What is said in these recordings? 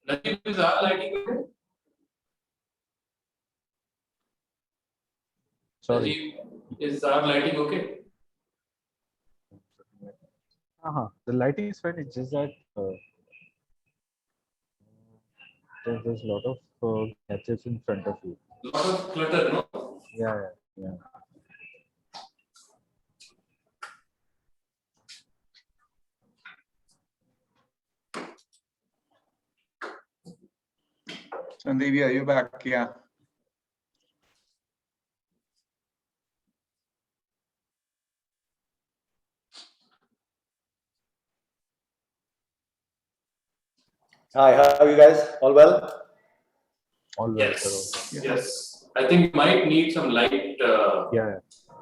Nadeem, is our lighting okay? Sorry. Nadeem, is our lighting okay? The lighting is fine. It's just that there's a lot of gadgets in front of you. Lot of clutter, no? Yeah. Sandeep, are you back? Yeah. Hi, how are you guys? All well? All well, Yes. sir. Yes. I think you might need some light Yeah.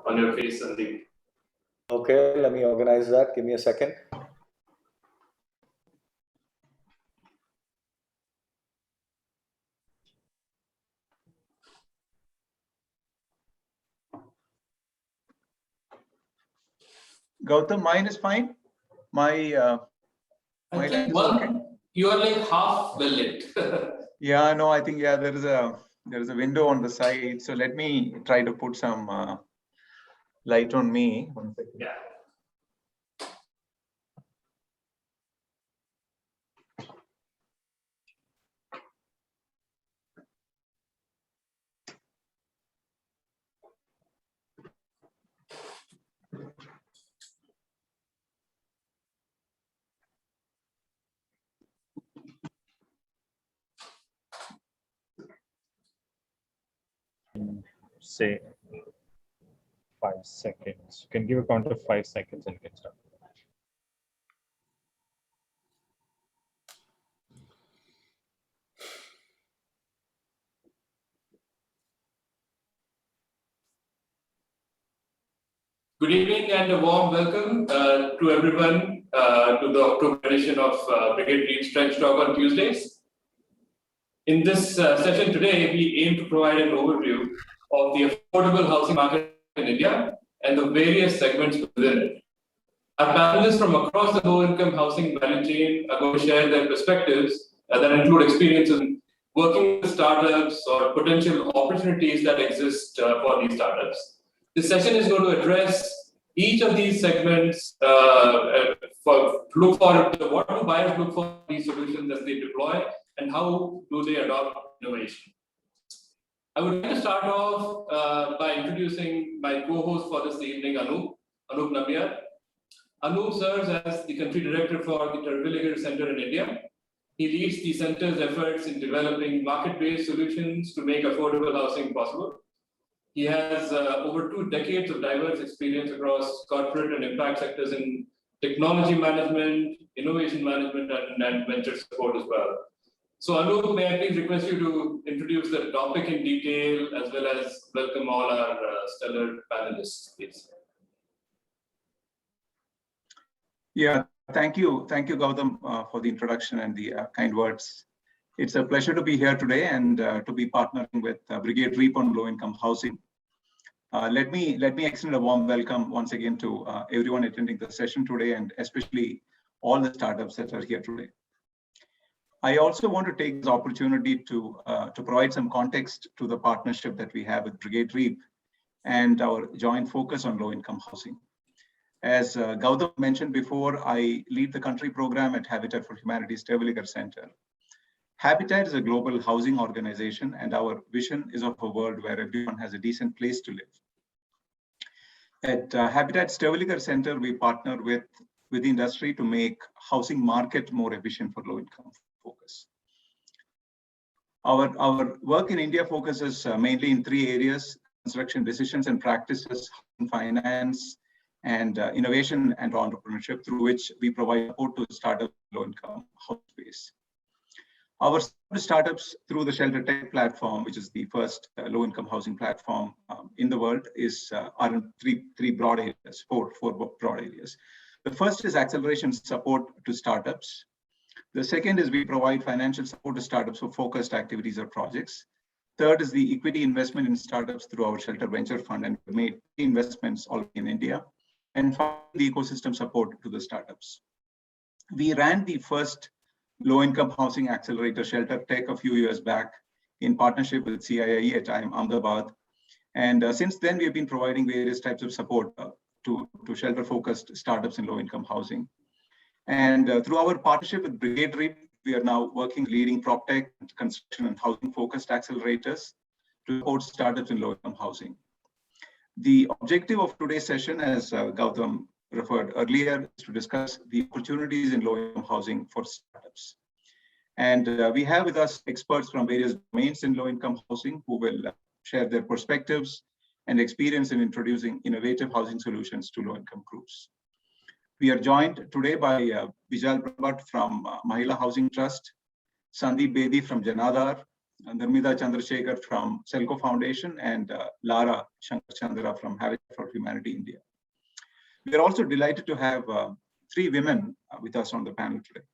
on your face, Sandeep. Okay, let me organize that. Give me a second. Gautam, mine is fine. My I light think is okay. you are like half well lit. Yeah, no, I think there is a window on the side. So let me try to put some light on me. 1 second. Yeah. Say 5 seconds. You can give a count of 5 seconds and get started. Good evening and a warm welcome to everyone to the October edition of Brigade Lead Strength Talk on Tuesdays. In this session today, we aim to provide an overview of the affordable housing market in India and the various segments within it. Our panelists from across the low-income housing value chain are going to share their perspectives that include experience in working with startups or potential opportunities that exist for these startups. This session is going to address each of these segments what do buyers look for these solutions as they deploy and how do they adopt innovation. I would like to start off by introducing my co-host for this evening, Anoop Nambiar. Anoop serves as the country director for the Pvt Ltd Center in India. He leads the center's efforts in developing market-based solutions to make affordable housing possible. He has over 2 decades of diverse experience across corporate and impact sectors in technology management, innovation management, and venture support as well. So Anoop, may I please request you to introduce the topic in detail as well as welcome all our stellar panelists, please. Yeah, thank you, Gautam, for the introduction and the kind words. It's a pleasure to be here today and to be partnering with Brigade REAP on low-income housing. Let me extend a warm welcome once again to everyone attending the session today, and especially all the startups that are here today. I also want to take this opportunity to provide some context to the partnership that we have with Brigade REAP and our joint focus on low-income housing. As Gautam mentioned before, I lead the country program at Habitat for Humanity's Pvt Ltd Center. Habitat is a global housing organization, and our vision is of a world where everyone has a decent place to live. At Habitat's Pvt Ltd Center, we partner with the industry to make housing market more efficient for low-income focus. Our work in India focuses mainly in 3 areas: construction decisions and practices, finance, and innovation and entrepreneurship, through which we provide support to startup low-income house space. Our startups through the Shelter Tech platform, which is the first low-income housing platform in the world, are in four broad areas. The first is acceleration support to startups. The second is we provide financial support to startups for focused activities or projects. Third is the equity investment in startups through our Shelter Venture Fund, and we made investments all in India. And finally, the ecosystem support to the startups. We ran the first low-income housing accelerator Shelter Tech a few years back in partnership with CIIE at time Ahmedabad. And since then, we have been providing various types of support to shelter-focused startups in low-income housing. And through our partnership with Brigade, we are now working leading PropTech, construction and housing-focused accelerators to support startups in low-income housing. The objective of today's session, as Gautam referred earlier, is to discuss the opportunities in low-income housing for startups. And we have with us experts from various domains in low-income housing who will share their perspectives and experience in introducing innovative housing solutions to low-income groups. We are joined today by Bijal Brahmbhatt from Mahila Housing Trust, Sandeep Bedi from Janaadhar, Nirmita Chandrashekar from SELCO Foundation, and Lara Shankar Chandra from Habitat for Humanity India. We are also delighted to have 3 women with us on the panel today.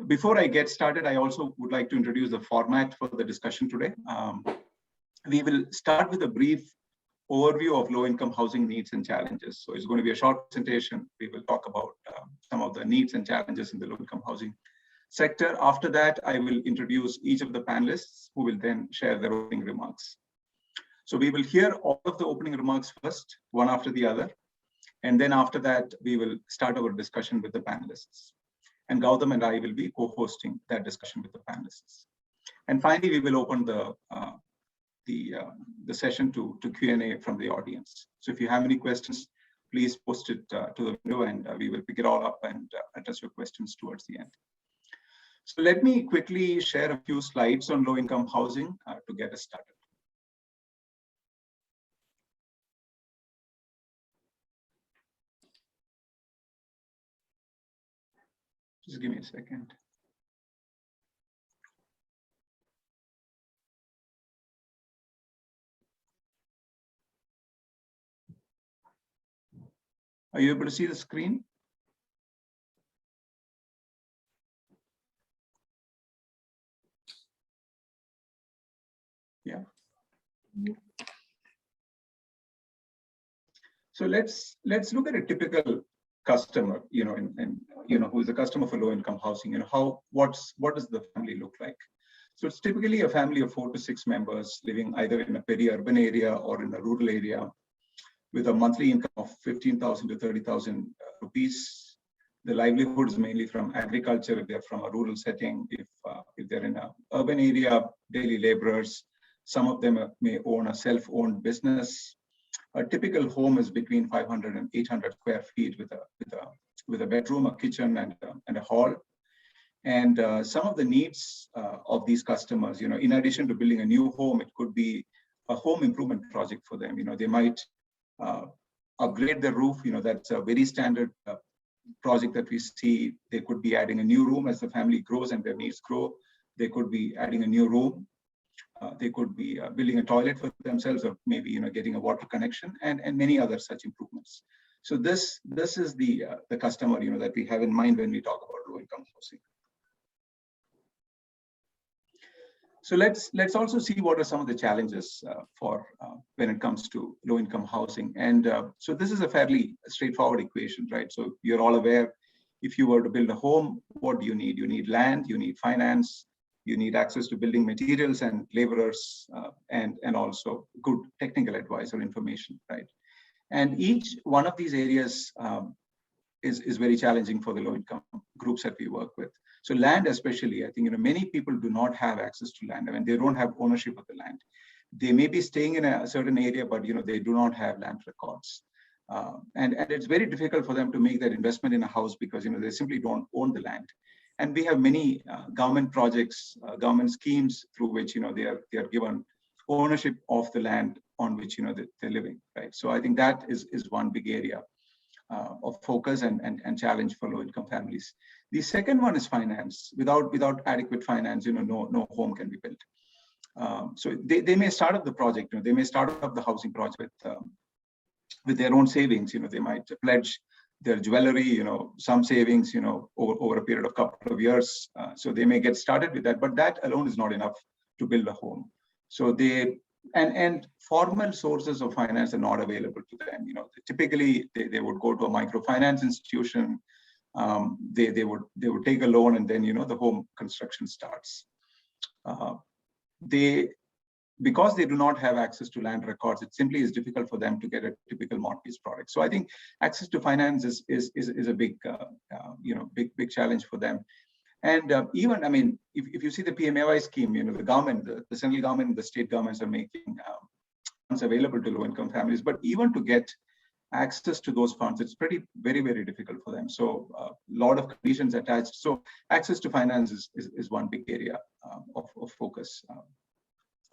Before I get started, I also would like to introduce the format for the discussion today. We will start with a brief overview of low-income housing needs and challenges. So it's going to be a short presentation. We will talk about some of the needs and challenges in the low-income housing sector. After that, I will introduce each of the panelists who will then share their opening remarks. So we will hear all of the opening remarks first, one after the other. And then after that, we will start our discussion with the panelists. And Gautam and I will be co-hosting that discussion with the panelists. And finally, we will open the session to Q&A from the audience. So if you have any questions, please post it to the window and we will pick it all up and address your questions towards the end. So let me quickly share a few slides on low-income housing to get us started. Just give me a second. Are you able to see the screen? Yeah. So let's look at a typical customer, who is a customer for low-income housing. What does the family look like? So it's typically a family of 4 to 6 members living either in a peri-urban area or in a rural area, with a monthly income of 15,000 to 30,000 rupees. The livelihood is mainly from agriculture if they're from a rural setting. If they're in an urban area, daily laborers. Some of them may own a self-owned business. A typical home is between 500 and 800 square feet with a bedroom, a kitchen, and a hall. And some of the needs of these customers, in addition to building a new home, it could be a home improvement project for them. They might upgrade the roof. That's a very standard project that we see. They could be adding a new room as the family grows and their needs grow. They could be adding a new room. They could be building a toilet for themselves, or maybe getting a water connection, and many other such improvements. So this is the customer that we have in mind when we talk about low-income housing. So let's also see what are some of the challenges for when it comes to low-income housing. And so this is a fairly straightforward equation, right? So you're all aware, if you were to build a home, what do you need? You need land, you need finance, you need access to building materials and laborers, and also good technical advice or information, right? And each one of these areas is very challenging for the low-income groups that we work with. So land, especially, I think many people do not have access to land. I mean, they don't have ownership of the land. They may be staying in a certain area, but they do not have land records, and it's very difficult for them to make that investment in a house because they simply don't own the land. And we have many government projects, government schemes through which they are given ownership of the land on which they're living, right? So I think that is one big area of focus and challenge for low-income families. The second one is finance. Without adequate finance, no home can be built. So they may start up the project. They may start up the housing project with their own savings. They might pledge their jewelry, some savings, over a period of couple of years. So they may get started with that, but that alone is not enough to build a home. So and formal sources of finance are not available to them. Typically they would go to a microfinance institution, they would take a loan, and then the home construction starts. Because they do not have access to land records, it simply is difficult for them to get a typical mortgage product. So I think access to finance is a big big challenge for them. And even, I mean, if you see the PMAY scheme, the government, the central government and the state governments are making funds available to low-income families. But even to get access to those funds, it's very, very difficult for them. So a lot of conditions attached. So access to finance is one big area of focus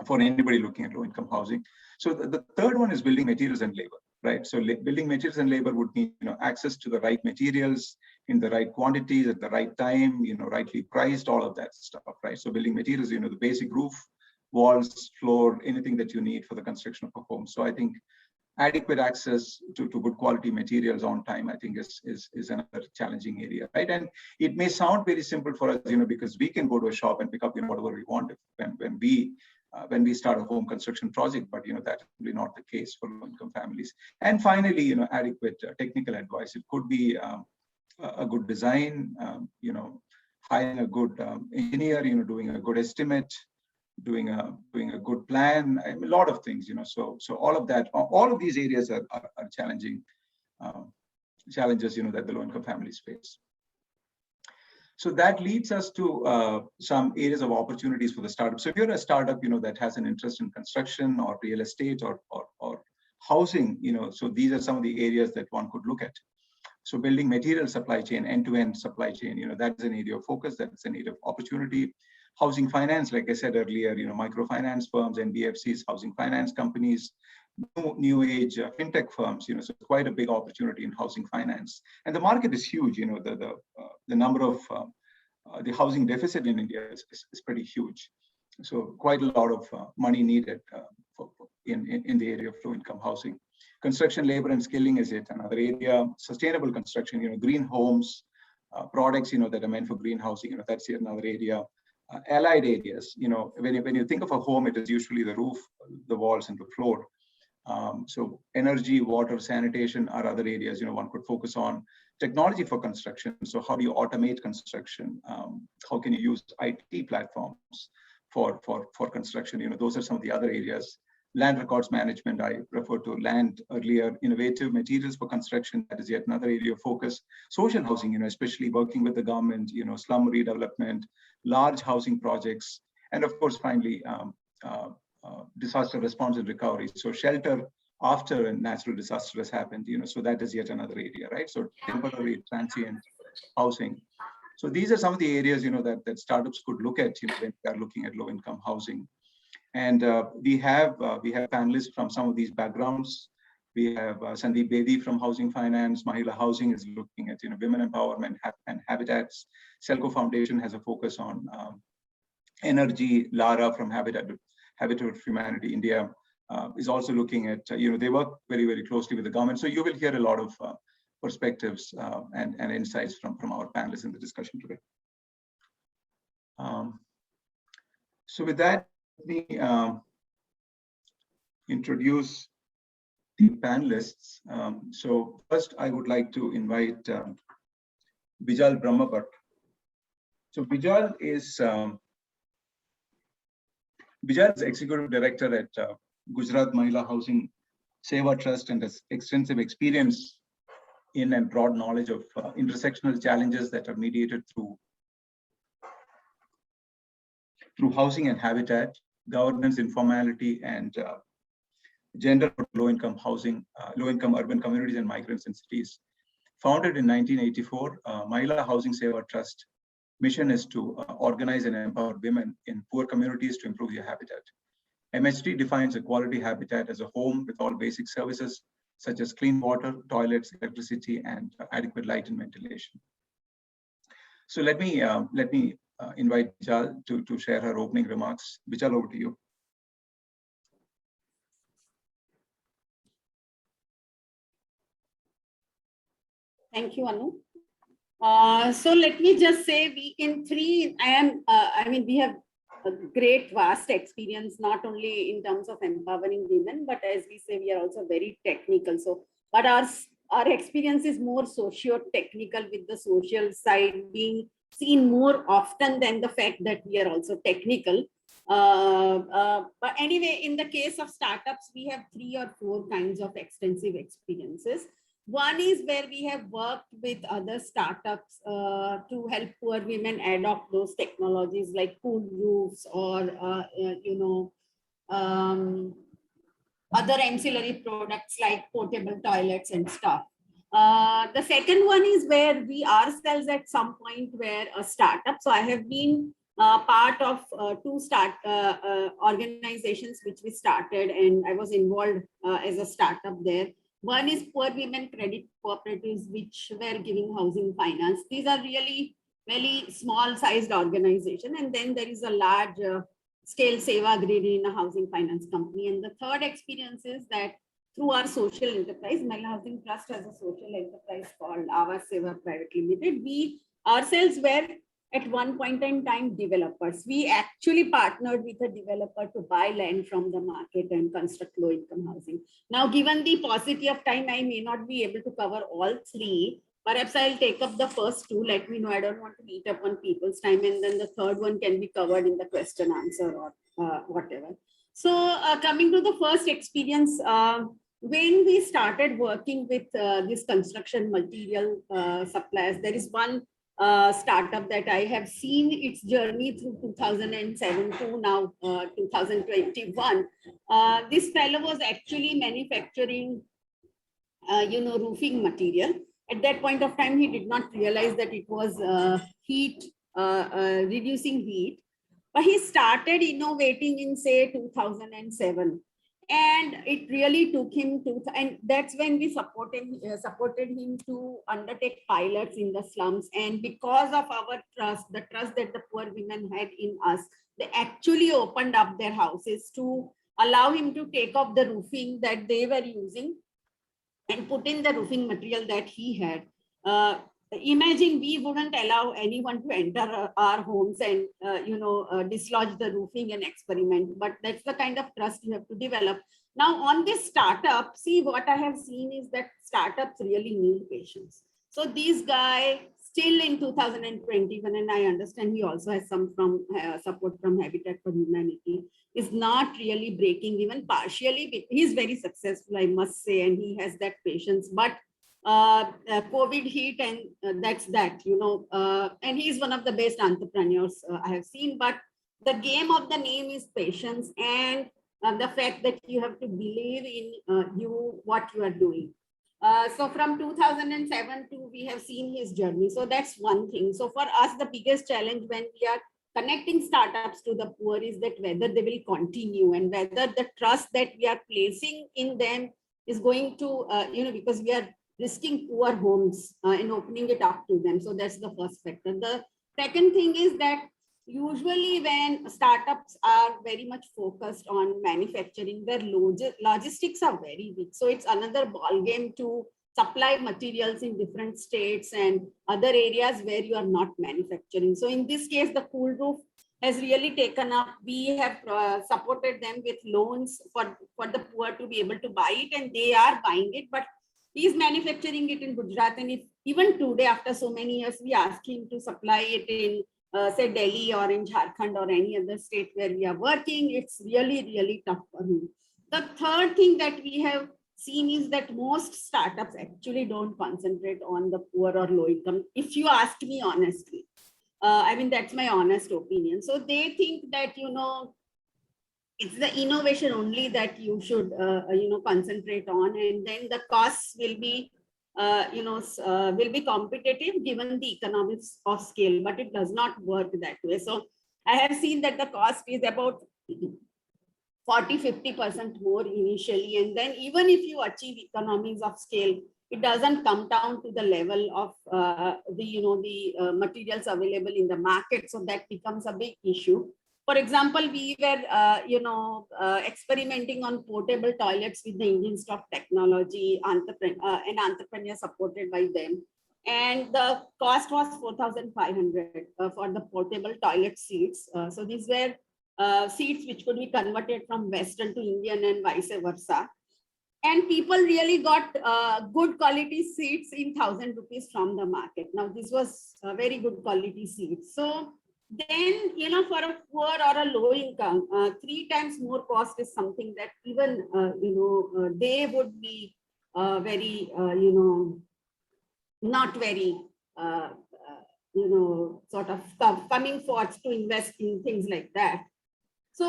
for anybody looking at low-income housing. So the third one is building materials and labor, right? So building materials and labor would mean access to the right materials in the right quantities at the right time, rightly priced, all of that stuff, right? So building materials, the basic roof, walls, floor, anything that you need for the construction of a home. So I think adequate access to good quality materials on time, I think is another challenging area, right? And it may sound very simple for us, because we can go to a shop and pick up whatever we want when we start a home construction project, but that's really not the case for low-income families. And finally, adequate technical advice. It could be a good design, hiring a good engineer, doing a good estimate, doing a good plan, a lot of things, so all of that, all of these areas are challenging challenges, that the low-income families face. So that leads us to some areas of opportunities for the startup. So if you're a startup, that has an interest in construction or real estate or housing, so these are some of the areas that one could look at. So building material supply chain, end-to-end supply chain, that's an area of focus, that's an area of opportunity. Housing finance, like I said earlier, microfinance firms, NBFCs, housing finance companies, new age fintech firms, so quite a big opportunity in housing finance. And the market is huge, the number of the housing deficit in India is pretty huge. So quite a lot of money needed in the area of low-income housing. Construction, labor, and skilling is yet another area. Sustainable construction, green homes, products, that are meant for green housing, that's yet another area. Allied areas, when you think of a home, it is usually the roof, the walls, and the floor. So energy, water, sanitation are other areas, one could focus on. Technology for construction. So how do you automate construction? How can you use IT platforms for construction? Those are some of the other areas. Land records management, I referred to land earlier. Innovative materials for construction, that is yet another area of focus. Social housing, especially working with the government, slum redevelopment, large housing projects, and of course, finally, disaster response and recovery. So shelter after a natural disaster has happened, so that is yet another area, right? So temporary transient housing. So these are some of the areas, that startups could look at, when they are looking at low-income housing. And we have panelists from some of these backgrounds. We have Sandeep Bedi from Housing Finance. Mahila Housing is looking at women empowerment and habitats. SELCO Foundation has a focus on energy. Lara from Habitat for Humanity India is also looking at, they work very, very closely with the government. So you will hear a lot of perspectives and insights from our panelists in the discussion today. So with that, let me introduce the panelists. So first, I would like to invite Bijal Brahmbhatt. So Bijal is Executive Director at Gujarat Mahila Housing Sewa Trust and has extensive experience in and broad knowledge of intersectional challenges that are mediated through housing and habitat, governance, informality, and gender for low-income housing, low-income urban communities and migrants in cities. Founded in 1984, Mahila Housing Sewa Trust mission is to organize and empower women in poor communities to improve their habitat. MHT defines a quality habitat as a home with all basic services such as clean water, toilets, electricity, and adequate light and ventilation. So let me invite Bijal to share her opening remarks. Bijal, over to you. Thank you, Anoop. So let me just say, we have a great, vast experience, not only in terms of empowering women, but as we say, we are also very technical. So, but our experience is more socio-technical, with the social side being seen more often than the fact that we are also technical. But anyway, in the case of startups, we have 3 or 4 kinds of extensive experiences. One is where we have worked with other startups to help poor women adopt those technologies like cool roofs or, other ancillary products like portable toilets and stuff. The second one is where we ourselves at some point were a startup. So I have been part of 2 organizations which we started, and I was involved as a startup there. One is Poor Women Credit Cooperatives, which were giving housing finance. These are really very small sized organization. And then there is a large scale Sewa Brigade in a housing finance company. And the third experience is that through our social enterprise, Mahila Housing Trust has a social enterprise called Lara Shankar Chandra. We ourselves were at one point in time developers. We actually partnered with a developer to buy land from the market and construct low income housing. Now, given the paucity of time, I may not be able to cover all 3. Perhaps I'll take up the first 2. Let me know. I don't want to eat up on people's time. And then the third one can be covered in the question answer or whatever. So coming to the first experience, when we started working with this construction material suppliers, there is one startup that I have seen its journey through 2007 to now 2021. This fellow was actually manufacturing, roofing material. At that point of time, he did not realize that it was reducing heat. But he started innovating in, say, 2007. And it really took him to, and that's when we supported him to undertake pilots in the slums. And because of our trust, the trust that the poor women had in us, they actually opened up their houses to allow him to take off the roofing that they were using and put in the roofing material that he had. Imagine we wouldn't allow anyone to enter our homes and dislodge the roofing and experiment, but that's the kind of trust you have to develop. Now on this startup, see, what I have seen is that startups really need patience. So this guy still in 2021, and I understand he also has some support from Habitat for Humanity, is not really breaking even partially. He's very successful, I must say, and he has that patience, but COVID hit, and that's that, and he's one of the best entrepreneurs I have seen. But the game of the name is patience, and the fact that you have to believe in what you are doing. So from 2007 to we have seen his journey. So that's one thing. So for us, the biggest challenge when we are connecting startups to the poor is that whether they will continue and whether the trust that we are placing in them is going to, because we are risking poor homes and opening it up to them. So that's the first factor. The second thing is that usually when startups are very much focused on manufacturing, their logistics are very weak. So it's another ball game to supply materials in different states and other areas where you are not manufacturing. So in this case, the cool roof has really taken up. We have supported them with loans for the poor to be able to buy it, and they are buying it. But he is manufacturing it in Gujarat, and if even today, after so many years, we ask him to supply it in, say, Delhi or in Jharkhand or any other state where we are working, it's really, really tough for him. The third thing that we have seen is that most startups actually don't concentrate on the poor or low income. If you ask me honestly, I mean, that's my honest opinion. So they think that, it's the innovation only that you should, concentrate on, and then the costs will be, will be competitive given the economics of scale, but it does not work that way. So I have seen that the cost is about 40–50% more initially, and then even if you achieve economies of scale, it doesn't come down to the level of the materials available in the market. So that becomes a big issue. For example, we were, experimenting on portable toilets with the engine stop technology, an entrepreneur supported by them. And the cost was 4,500 for the portable toilet seats. So these were seats which could be converted from Western to Indian and vice versa. And people really got good quality seeds in 1,000 rupees from the market. Now, this was a very good quality seeds. So then, you know, for a poor or a low income, 3 times more cost is something that even, they would be very, not very, sort of coming forth to invest in things like that. So,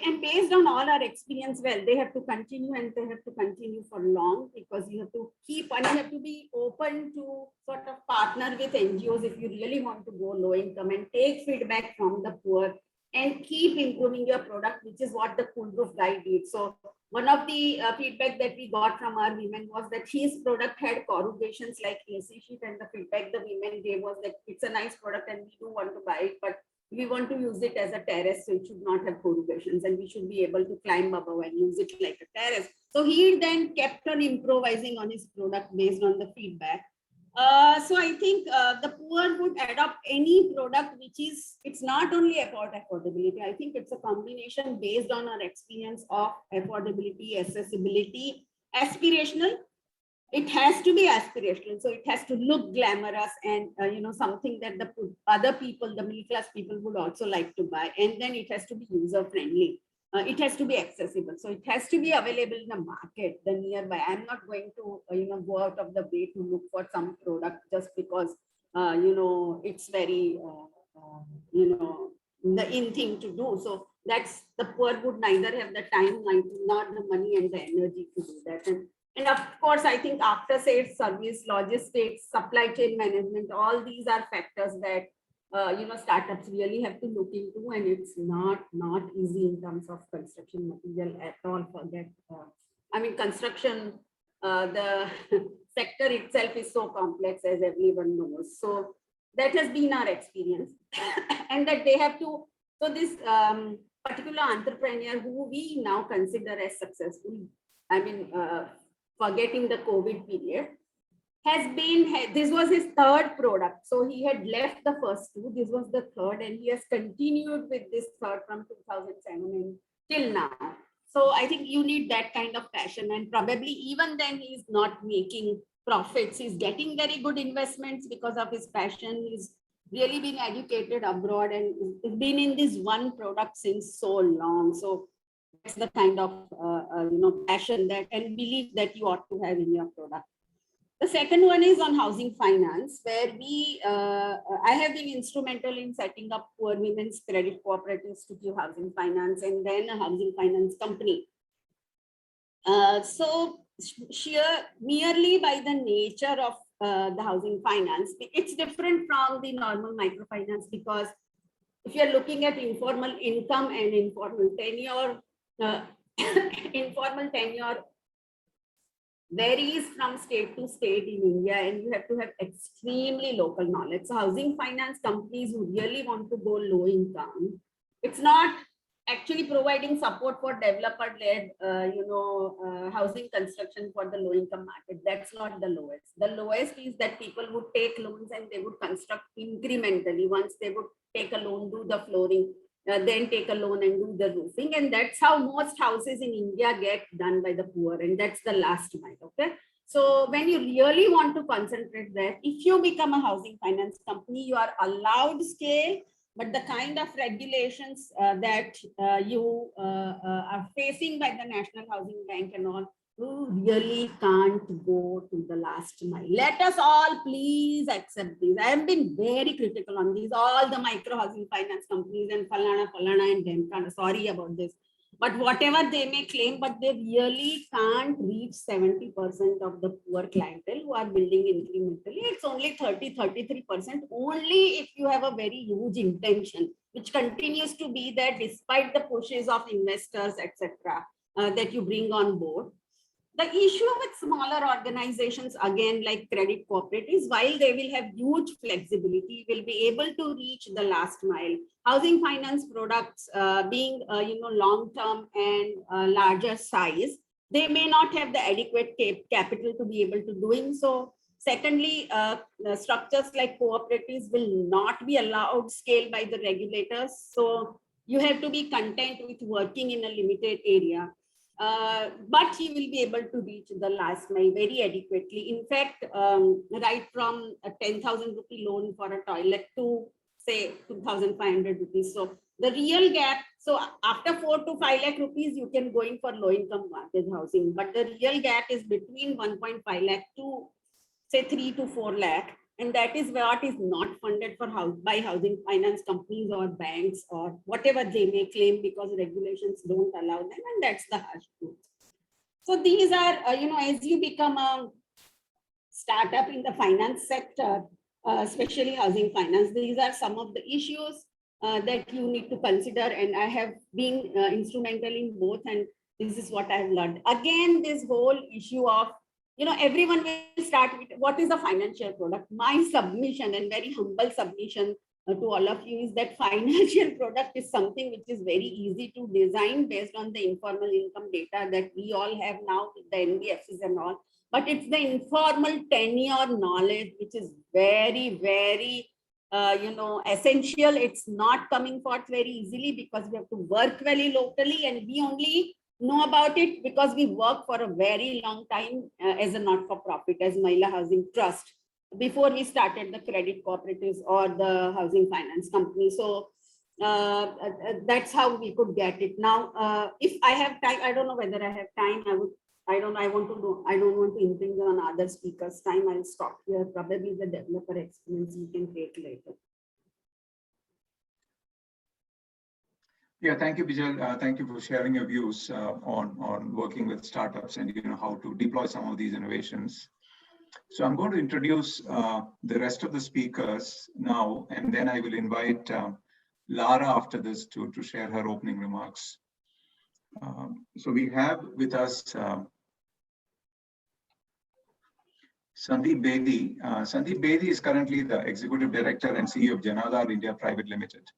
and based on all our experience, well, they have to continue and they have to continue for long, because you have to keep, and you have to be open to sort of partner with NGOs if you really want to go low income and take feedback from the poor and keep improving your product, which is what the Cool Roof Guy did. So one of the feedback that we got from our women was that his product had corrugations like AC sheet, and the feedback the women gave was that it's a nice product and we do want to buy it, but we want to use it as a terrace, so it should not have corrugations, and we should be able to climb above and use it like a terrace. So he then kept on improvising on his product based on the feedback. So I think the poor would adopt any product which is, it's not only about affordability. I think it's a combination based on our experience of affordability, accessibility, aspirational. It has to be aspirational, so it has to look glamorous and something that the other people, the middle class people, would also like to buy. And then it has to be user friendly. It has to be accessible, so it has to be available in the market, the nearby. I'm not going to go out of the way to look for some product just because it's very the in thing to do. So that's, the poor would neither have the time, not the money and the energy to do that. And of course, I think after sales service, logistics, supply chain management, all these are factors that startups really have to look into, and it's not easy in terms of construction material at all. Forget, construction, the sector itself is so complex, as everyone knows. So that has been our experience, and that they have to. So this particular entrepreneur, who we now consider as successful, forgetting the COVID period, has been, this was his 3rd product. So he had left the first 2, this was the 3rd, and he has continued with this 3rd from 2007 and till now. So I think you need that kind of passion, and probably even then he's not making profits. He's getting very good investments because of his passion. He's really been educated abroad and been in this one product since so long. So that's the kind of passion that and belief that you ought to have in your product. The second one is on housing finance, where I have been instrumental in setting up poor women's credit cooperatives to give housing finance, and then a housing finance company. So merely by the nature of the housing finance, it's different from the normal microfinance, because if you're looking at informal income and informal tenure, informal tenure varies from state to state in India, and you have to have extremely local knowledge. So housing finance companies who really want to go low income, it's not actually providing support for developer-led, housing construction for the low-income market. That's not the lowest. The lowest is that people would take loans and they would construct incrementally. Once they would take a loan, do the flooring, then take a loan and do the roofing. And that's how most houses in India get done by the poor. And that's the last mile, okay? So when you really want to concentrate there, if you become a housing finance company, you are allowed scale, but the kind of regulations that you are facing by the National Housing Bank and all, you really can't go to the last mile. Let us all please accept these. I have been very critical on these, all the micro housing finance companies and falana and Demkana. Sorry about this. But whatever they may claim, but they really can't reach 70% of the poor clientele who are building incrementally. It's only 30-33%, only if you have a very huge intention, which continues to be there despite the pushes of investors, etc., that you bring on board. The issue with smaller organizations, again, like credit cooperatives, while they will have huge flexibility, will be able to reach the last mile. Housing finance products being, long-term and larger size, they may not have the adequate capital to be able to doing so. Secondly, structures like cooperatives will not be allowed scale by the regulators. So you have to be content with working in a limited area. But he will be able to reach the last mile very adequately. In fact, right from a 10,000 rupee loan for a toilet to say 2,500 rupees. So the real gap, so after 4 to 5 lakh rupees, you can go in for low income mortgage housing. But the real gap is between 1.5 lakh to say 3 to 4 lakh. And that is what is not funded for by housing finance companies or banks or whatever they may claim, because regulations don't allow them, and that's the harsh truth. So these are, as you become a startup in the finance sector, especially housing finance, these are some of the issues that you need to consider. And I have been instrumental in both, and this is what I have learned. Again, this whole issue of everyone will start with what is a financial product. My submission and very humble submission to all of you is that financial product is something which is very easy to design based on the informal income data that we all have now with the NBFCs and all. But it's the informal tenure knowledge which is very, very essential. It's not coming forth very easily because we have to work very locally, and we only know about it because we work for a very long time as a not-for-profit, as Mahila Housing Trust, before we started the credit cooperatives or the housing finance company. So that's how we could get it. Now, if I have time, I don't know whether I have time. I don't want to impinge on other speakers' time. I'll stop here. Probably the developer experience we can take later. Yeah, thank you, Bijal. Thank you for sharing your views on working with startups and how to deploy some of these innovations. So I'm going to introduce the rest of the speakers now, and then I will invite Lara after this to share her opening remarks. So we have with us Sandeep Bedi. Sandeep Bedi is currently the Executive Director and CEO of Janaadhar India Private Limited.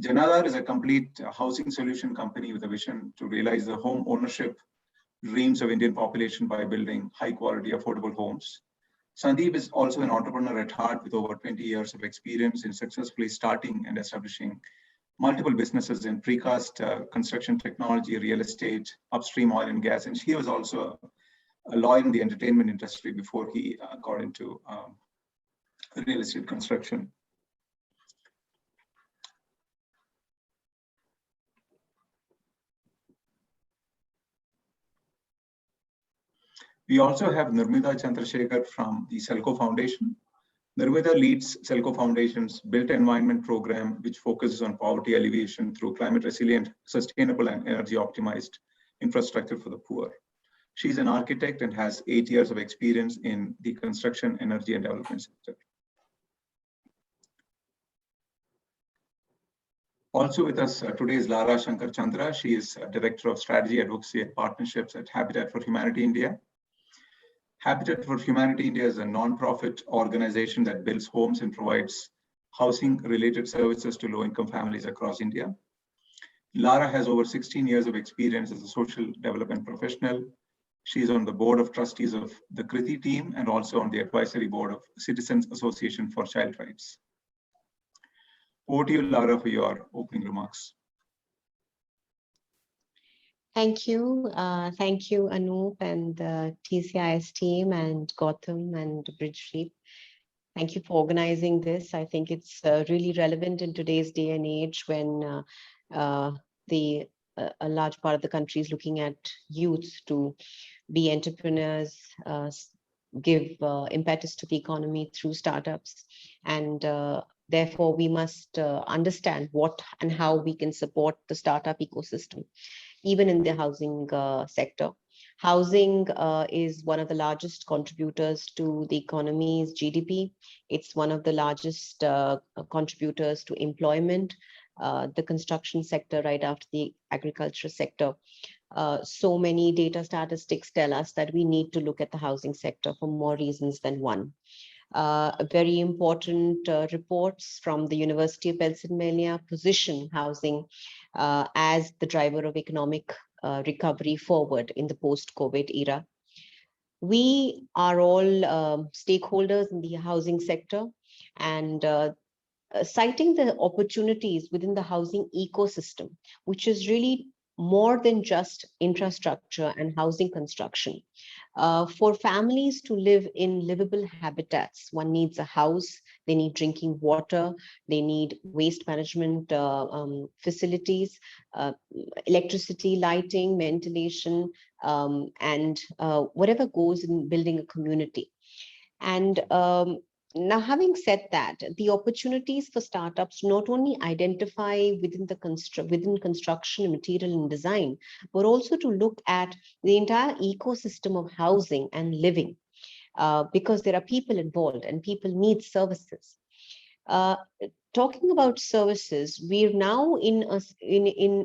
Janaadhar is a complete housing solution company with a vision to realize the home ownership dreams of Indian population by building high quality, affordable homes. Sandeep is also an entrepreneur at heart with over 20 years of experience in successfully starting and establishing multiple businesses in precast construction technology, real estate, upstream oil and gas. And he was also a lawyer in the entertainment industry before he got into real estate construction. We also have Nirmita Chandrashekar from the SELCO Foundation. Nirmita leads SELCO Foundation's Built Environment Program, which focuses on poverty alleviation through climate resilient, sustainable and energy optimized infrastructure for the poor. She's an architect and has 8 years of experience in the construction, energy and development sector. Also with us today is Lara Shankar Chandra. She is Director of Strategy, Advocacy and Partnerships at Habitat for Humanity India. Habitat for Humanity India is a non-profit organization that builds homes and provides housing-related services to low-income families across India. Lara has over 16 years of experience as a social development professional. She is on the board of trustees of the Kriti team and also on the advisory board of Citizens Association for Child Rights. Over to you, Lara, for your opening remarks. Thank you. Thank you, Anoop and the TCIS team and Gautam and Brigade. Thank you for organizing this. I think it's really relevant in today's day and age when a large part of the country is looking at youth to be entrepreneurs, give impetus to the economy through startups. And therefore, we must understand what and how we can support the startup ecosystem, even in the housing sector. Housing is one of the largest contributors to the economy's GDP. It's one of the largest contributors to employment, the construction sector right after the agriculture sector. So many data statistics tell us that we need to look at the housing sector for more reasons than one. Very important reports from the University of Pennsylvania position housing as the driver of economic recovery forward in the post-COVID era. We are all stakeholders in the housing sector, and citing the opportunities within the housing ecosystem, which is really more than just infrastructure and housing construction. For families to live in livable habitats, one needs a house, they need drinking water, they need waste management facilities, electricity, lighting, ventilation, and whatever goes in building a community. And now, having said that, the opportunities for startups not only identify within construction, material, and design, but also to look at the entire ecosystem of housing and living, because there are people involved and people need services. Talking about services, we're now in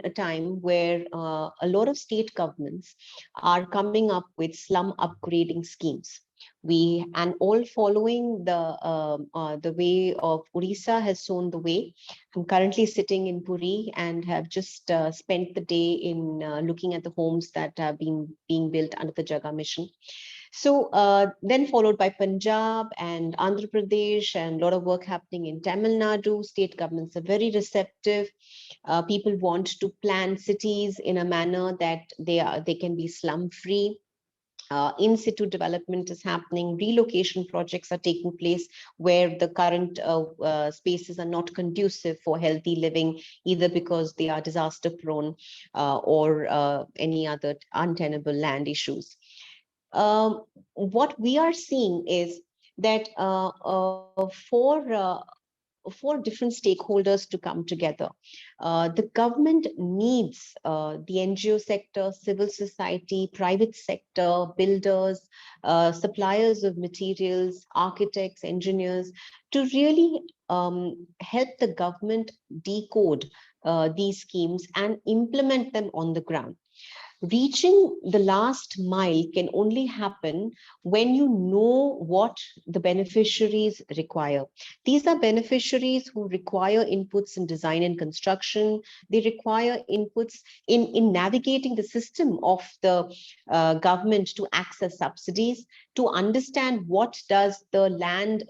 a time where a lot of state governments are coming up with slum upgrading schemes. And all following the way of Odisha has shown the way. I'm currently sitting in Puri and have just spent the day in looking at the homes that have been being built under the Jaga mission. So then followed by Punjab and Andhra Pradesh, and a lot of work happening in Tamil Nadu. State governments are very receptive. People want to plan cities in a manner that they can be slum free. In situ development is happening. Relocation projects are taking place where the current spaces are not conducive for healthy living, either because they are disaster prone or any other untenable land issues. What we are seeing is that for different stakeholders to come together, the government needs the NGO sector, civil society, private sector, builders, suppliers of materials, architects, engineers, to really help the government decode these schemes and implement them on the ground. Reaching the last mile can only happen when you know what the beneficiaries require. These are beneficiaries who require inputs in design and construction. They require inputs in navigating the system of the government to access subsidies, to understand what does the land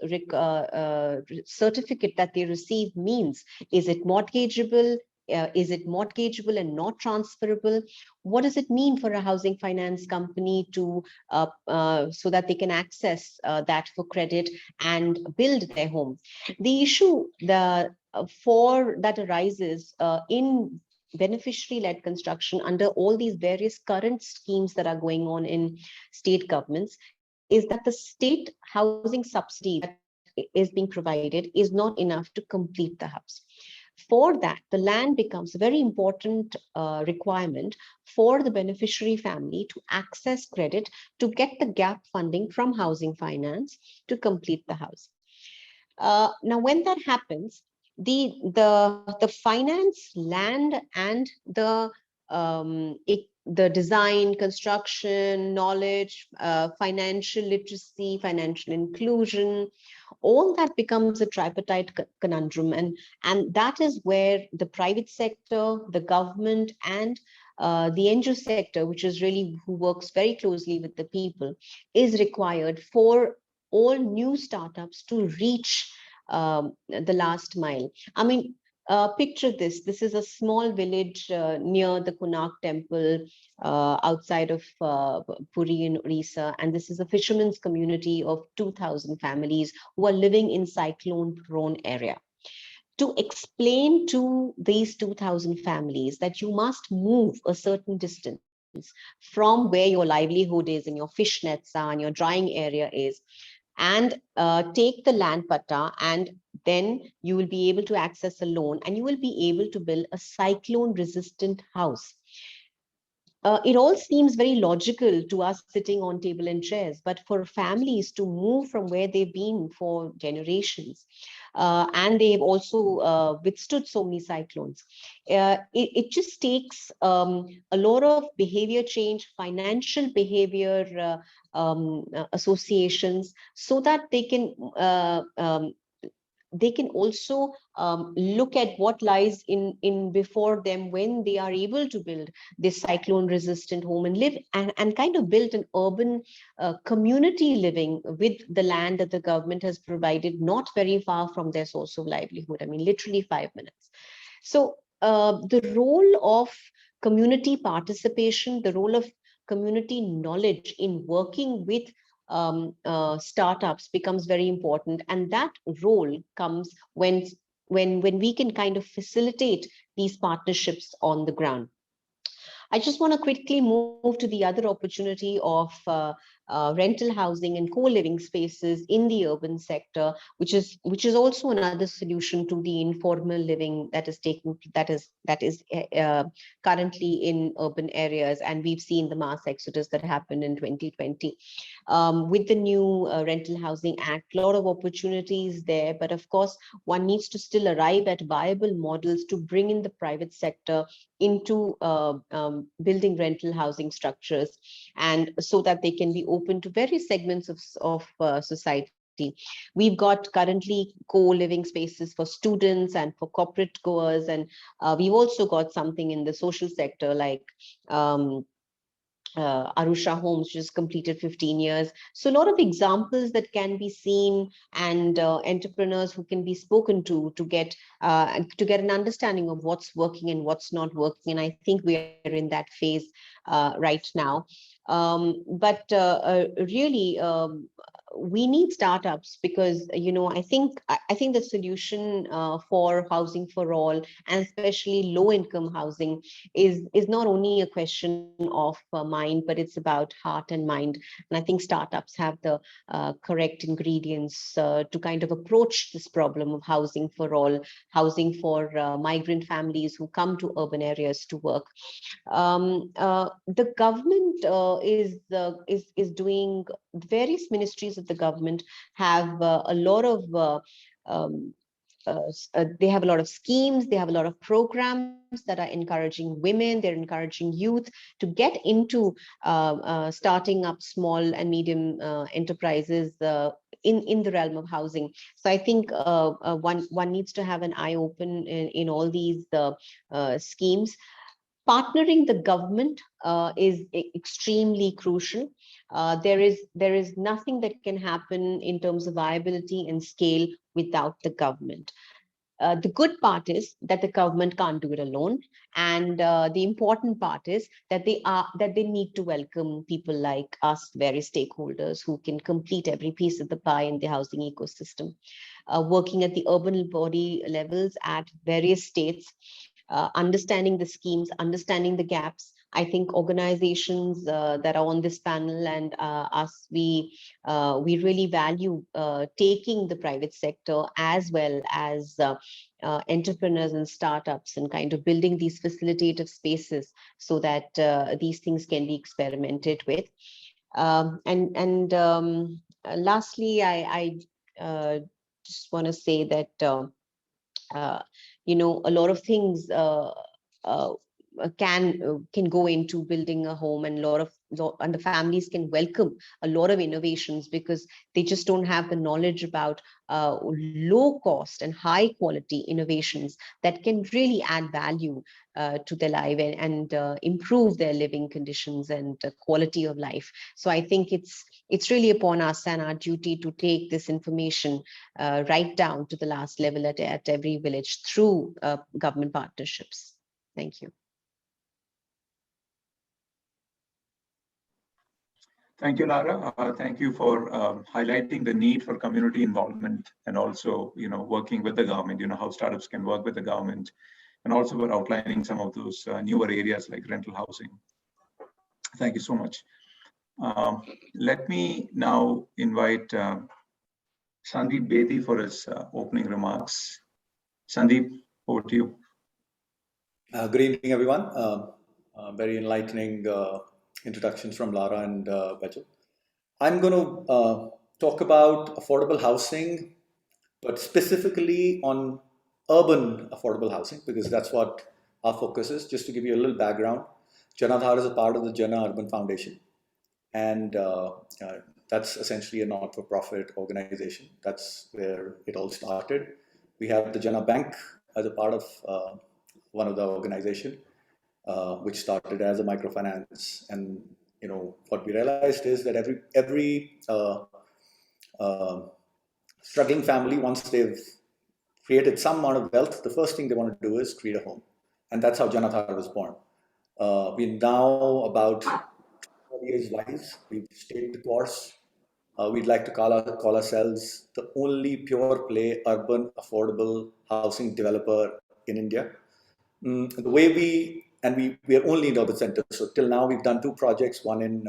certificate that they receive means. Is it mortgageable? Is it mortgageable and not transferable? What does it mean for a housing finance company to so that they can access that for credit and build their home? The issue that arises in beneficiary-led construction under all these various current schemes that are going on in state governments is that the state housing subsidy that is being provided is not enough to complete the house. For that, the land becomes a very important requirement for the beneficiary family to access credit to get the gap funding from housing finance to complete the house. Now, when that happens, the finance, land, and the design, construction, knowledge, financial literacy, financial inclusion, all that becomes a tripartite conundrum. And that is where the private sector, the government, and the NGO sector, which is really who works very closely with the people, is required for all new startups to reach the last mile. I mean, picture this. This is a small village near the Kunak temple outside of Puri in Odisha. And this is a fisherman's community of 2,000 families who are living in cyclone-prone area. To explain to these 2,000 families that you must move a certain distance from where your livelihood is and your fish nets are and your drying area is, and take the land patta, and then you will be able to access a loan and you will be able to build a cyclone resistant house. It all seems very logical to us sitting on table and chairs, but for families to move from where they've been for generations, and they've also withstood so many cyclones, it just takes a lot of behavior change, financial behavior associations, so that they can also look at what lies in before them when they are able to build this cyclone resistant home and live and kind of build an urban community living with the land that the government has provided, not very far from their source of livelihood. I mean, literally 5 minutes. So the role of community participation, the role of community knowledge in working with startups becomes very important. And that role comes when we can kind of facilitate these partnerships on the ground. I just want to quickly move to the other opportunity of rental housing and co-living spaces in the urban sector, which is also another solution to the informal living that is currently in urban areas, and we've seen the mass exodus that happened in 2020. With the new Rental Housing Act, a lot of opportunities there, but of course, one needs to still arrive at viable models to bring in the private sector into building rental housing structures, and so that they can be open to various segments of society. We've got currently co-living spaces for students and for corporate goers, and we've also got something in the social sector like Arusha Homes, which has completed 15 years. So a lot of examples that can be seen, and entrepreneurs who can be spoken to get an understanding of what's working and what's not working. And I think we are in that phase right now. But really, we need startups because, you know, I think the solution for housing for all, and especially low income housing, is not only a question of mind, but it's about heart and mind. And I think startups have the correct ingredients to kind of approach this problem of housing for all, housing for migrant families who come to urban areas to work. The government is doing, various ministries of the government have a lot of they have a lot of schemes, they have a lot of programs that are encouraging women, they're encouraging youth to get into starting up small and medium enterprises in the realm of housing. So I think one needs to have an eye open in all these schemes. Partnering the government is extremely crucial. There is nothing that can happen in terms of viability and scale without the government. The good part is that the government can't do it alone, and the important part is that they need to welcome people like us, various stakeholders who can complete every piece of the pie in the housing ecosystem. Working at the urban body levels at various states, understanding the schemes, understanding the gaps. I think organizations that are on this panel and us, we really value taking the private sector as well as entrepreneurs and startups and kind of building these facilitative spaces so that these things can be experimented with. Lastly, I just want to say that you know, a lot of things can go into building a home, and the families can welcome a lot of innovations because they just don't have the knowledge about low cost and high quality innovations that can really add value to their life and improve their living conditions and quality of life. So I think it's really upon us and our duty to take this information right down to the last level at every village through government partnerships. Thank you. Thank you, Lara. Thank you for highlighting the need for community involvement and also, you know, working with the government, you know, how startups can work with the government, and also for outlining some of those newer areas like rental housing. Thank you so much. Let me now invite Sandeep Bedi for his opening remarks. Sandeep, over to you. Good evening, everyone. Very enlightening introductions from Lara and Bijal. I'm going to talk about affordable housing, but specifically on urban affordable housing, because that's what our focus is. Just to give you a little background, Janaadhar is a part of the Jana Urban Foundation, and that's essentially a not-for-profit organization. That's where it all started. We have the Jana Bank as a part of one of the organization, which started as a microfinance. And you know what we realized is that every struggling family, once they've created some amount of wealth, the first thing they want to do is create a home, and that's how Janaadhar was born. We're now about 4 years wise. We've stayed the course. We'd like to call ourselves the only pure play urban affordable housing developer in India. The way we are only in urban centers. So till now we've done 2 projects, one in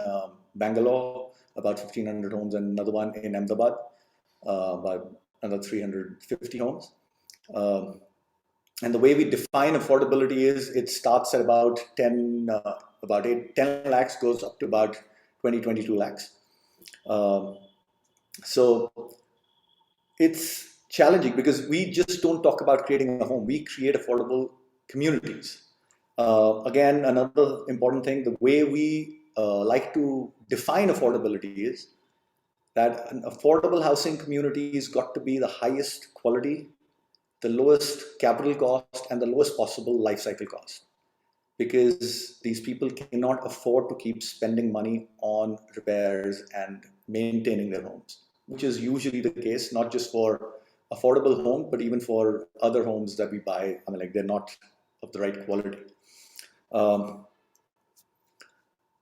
Bangalore, about 1,500 homes, and another one in Ahmedabad, about another 350 homes. And the way we define affordability is it starts at about 10 lakhs, goes up to about 22 lakhs. So it's challenging because we just don't talk about creating a home. We create affordable communities. Again, another important thing, the way we like to define affordability is that an affordable housing community has got to be the highest quality, the lowest capital cost, and the lowest possible life cycle cost. Because these people cannot afford to keep spending money on repairs and maintaining their homes, which is usually the case, not just for affordable home, but even for other homes that we buy. I mean, like, they're not of the right quality. So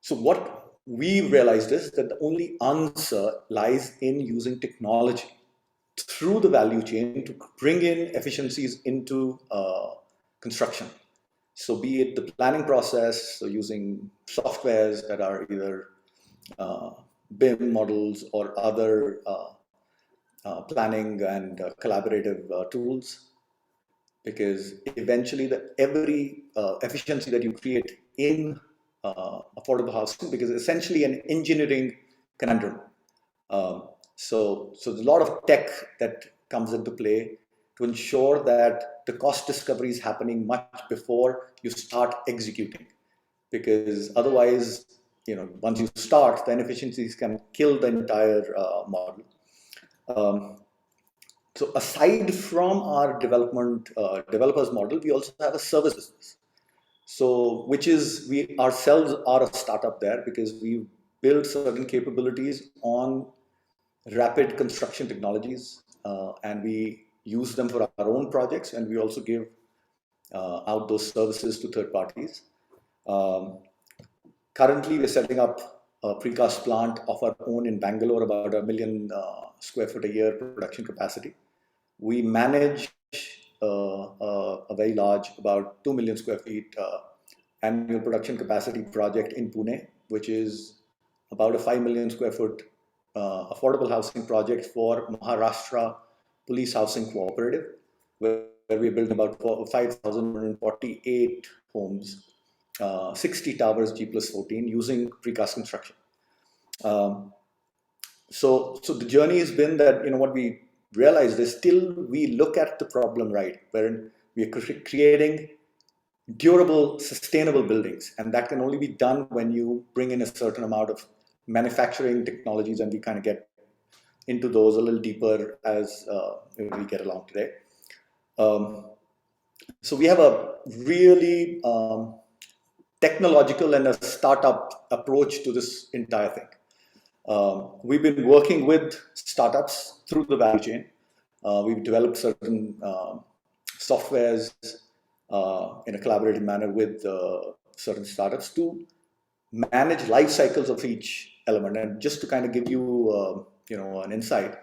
what we realized is that the only answer lies in using technology through the value chain to bring in efficiencies into construction. So be it the planning process, so using softwares that are either BIM models or other planning and collaborative tools, because eventually every efficiency that you create in affordable housing, because it's essentially an engineering conundrum. So there's a lot of tech that comes into play to ensure that the cost discovery is happening much before you start executing, because otherwise, once you start, the inefficiencies can kill the entire model. So aside from our developers model, we also have a service business. So we ourselves are a startup there because we build certain capabilities on rapid construction technologies, and we use them for our own projects, and we also give out those services to third parties. Currently, we're setting up a precast plant of our own in Bangalore, about 1 million square foot a year production capacity. We manage a very large, about 2 million square feet annual production capacity project in Pune, which is about a 5 million square foot affordable housing project for Maharashtra Police Housing Cooperative, where we built about 5,148 homes, 60 towers G+14 using precast construction. So the journey has been that, what we realized is still we look at the problem right, wherein we are creating durable, sustainable buildings. And that can only be done when you bring in a certain amount of manufacturing technologies, and we kind of get into those a little deeper as we get along today. So we have a really technological and a startup approach to this entire thing. We've been working with startups through the value chain. We've developed certain softwares in a collaborative manner with certain startups to manage life cycles of each element. And just to kind of give you, an insight,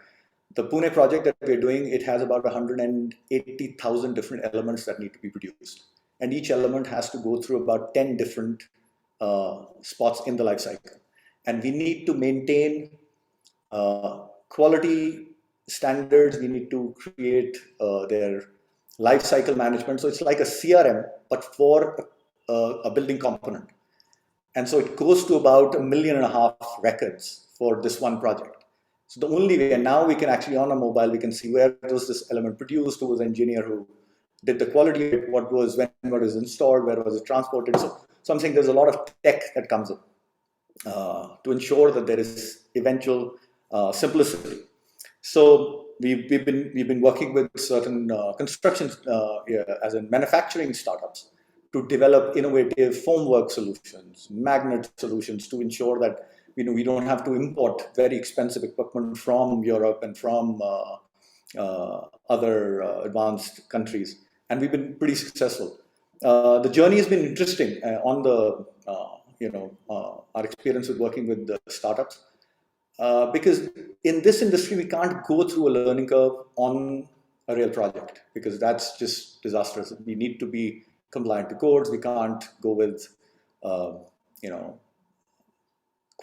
the Pune project that we're doing, it has about 180,000 different elements that need to be produced. And each element has to go through about 10 different spots in the life cycle. And we need to maintain quality standards. We need to create their life cycle management. So it's like a CRM, but for a building component. And so it goes to about 1.5 million records for this one project. So the only way, and now we can actually on a mobile, we can see where was this element produced, who was the engineer who did the quality of it, when was installed, where was it transported. So I'm saying there's a lot of tech that comes in to ensure that there is eventual simplicity. So we've been working with certain construction, as in manufacturing startups, to develop innovative formwork solutions, magnet solutions, to ensure that we don't have to import very expensive equipment from Europe and from other advanced countries. And we've been pretty successful. The journey has been interesting on the, our experience with working with the startups. Because in this industry, we can't go through a learning curve on a real project because that's just disastrous. We need to be compliant to codes. We can't go with,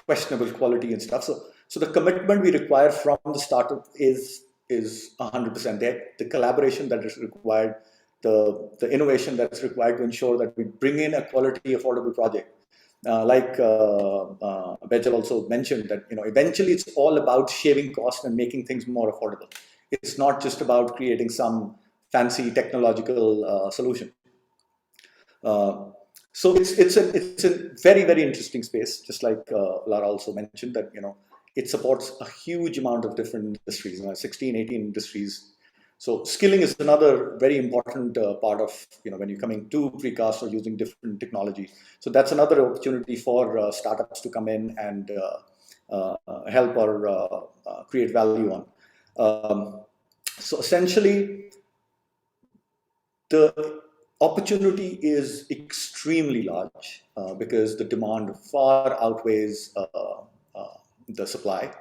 questionable quality and stuff. So the commitment we require from the startup is 100%. The collaboration that is required, the innovation that's required to ensure that we bring in a quality, affordable project. Bijal also mentioned that eventually it's all about shaving costs and making things more affordable. It's not just about creating some fancy technological solution. So it's a very, very interesting space. Just like Lara also mentioned that it supports a huge amount of different industries, 16, 18 industries. So skilling is another very important part of when you're coming to precast or using different technology. So that's another opportunity for startups to come in and help or create value on. So essentially, the opportunity is extremely large because the demand far outweighs the supply.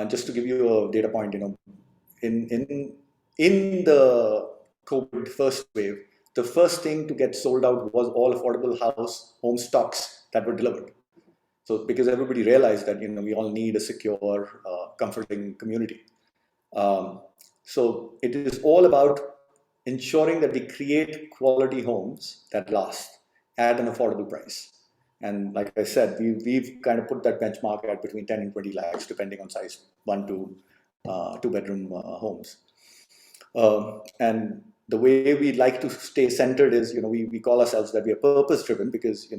Just to give you a data point, in the COVID first wave, the first thing to get sold out was all affordable home stocks that were delivered. So because everybody realized that we all need a secure, comforting community. So it is all about ensuring that we create quality homes that last at an affordable price. And like I said, we've kind of put that benchmark at between 10 and 20 lakhs, depending on size, 1 to 2 bedroom homes. And the way we like to stay centered is, we call ourselves that we are purpose driven because,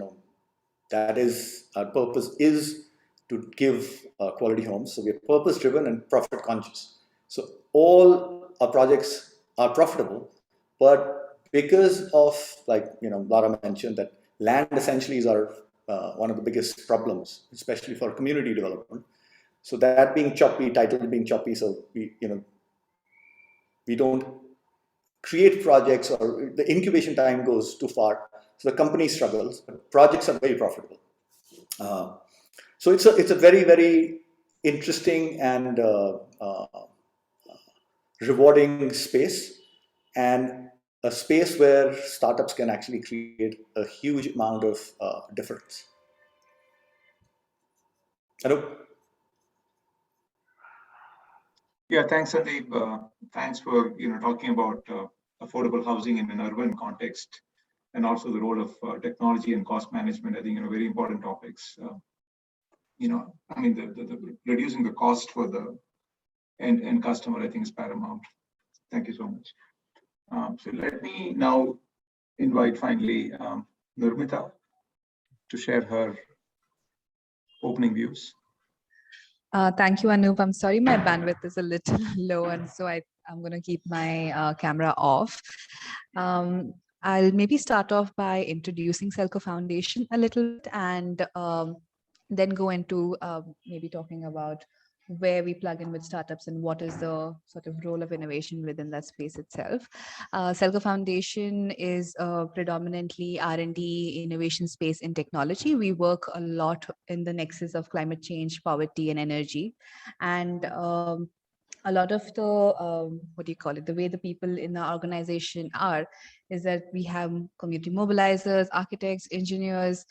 that is, our purpose is to give quality homes. So we are purpose driven and profit conscious. So all our projects are profitable, but because of, Lara mentioned that land essentially is our one of the biggest problems, especially for community development. So that being choppy, title being choppy, so we don't create projects, or the incubation time goes too far. So the company struggles, but projects are very profitable. So it's a very, very interesting and rewarding space, and a space where startups can actually create a huge amount of difference. Anoop? Yeah, thanks, Sandeep. Thanks for talking about affordable housing in an urban context, and also the role of technology and cost management. I think very important topics. I mean, the reducing the cost for the end customer, I think, is paramount. Thank you so much. So let me now invite finally Nirmita to share her opening views. Thank you, Anoop. I'm sorry, my bandwidth is a little low, and so I'm going to keep my camera off. I'll maybe start off by introducing SELCO Foundation a little bit, and then go into maybe talking about where we plug in with startups and what is the sort of role of innovation within that space itself. SELCO Foundation is predominantly R&D innovation space in technology. We work a lot in the nexus of climate change, poverty, and energy. And a lot of the, the way the people in our organization is that we have community mobilizers, architects, engineers,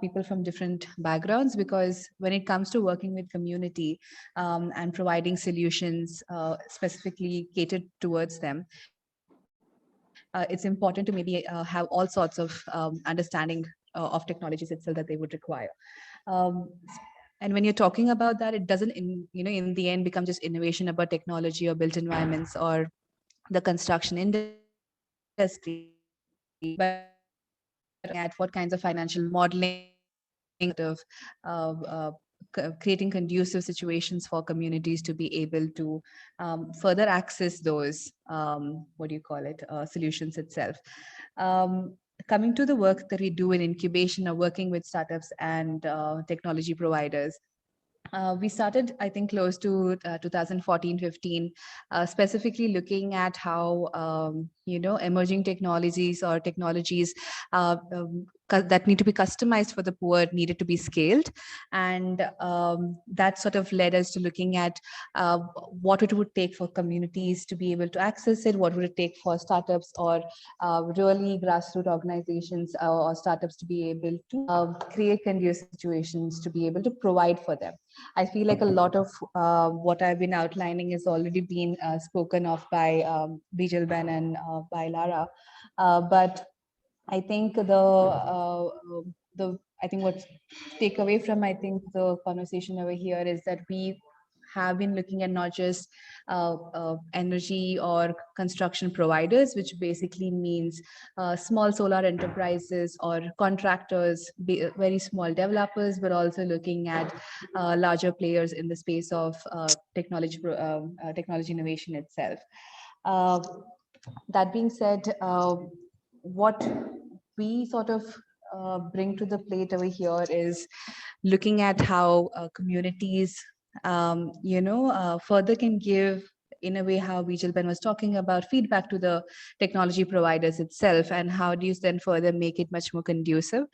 people from different backgrounds, because when it comes to working with community and providing solutions specifically catered towards them, it's important to maybe have all sorts of understanding of technologies itself that they would require. And when you're talking about that, it doesn't, in the end, become just innovation about technology or built environments or the construction industry, but at what kinds of financial modeling of creating conducive situations for communities to be able to further access those, solutions itself. Coming to the work that we do in incubation or working with startups and technology providers, we started, I think, close to 2014-15, specifically looking at how, emerging technologies or technologies that need to be customized for the poor needed to be scaled. And that sort of led us to looking at what it would take for communities to be able to access it, what would it take for startups or really grassroots organizations or startups to be able to create conducive situations to be able to provide for them. I feel like a lot of what I've been outlining has already been spoken of by Bijal Ben and by Lara, but I think I think what's take away from the conversation over here is that we have been looking at not just energy or construction providers, which basically means small solar enterprises or contractors, very small developers, but also looking at larger players in the space of technology innovation itself. That being said, what we sort of bring to the plate over here is looking at how communities, further can give, in a way, how Bijal Ben was talking about, feedback to the technology providers itself, and how do you then further make it much more conducive.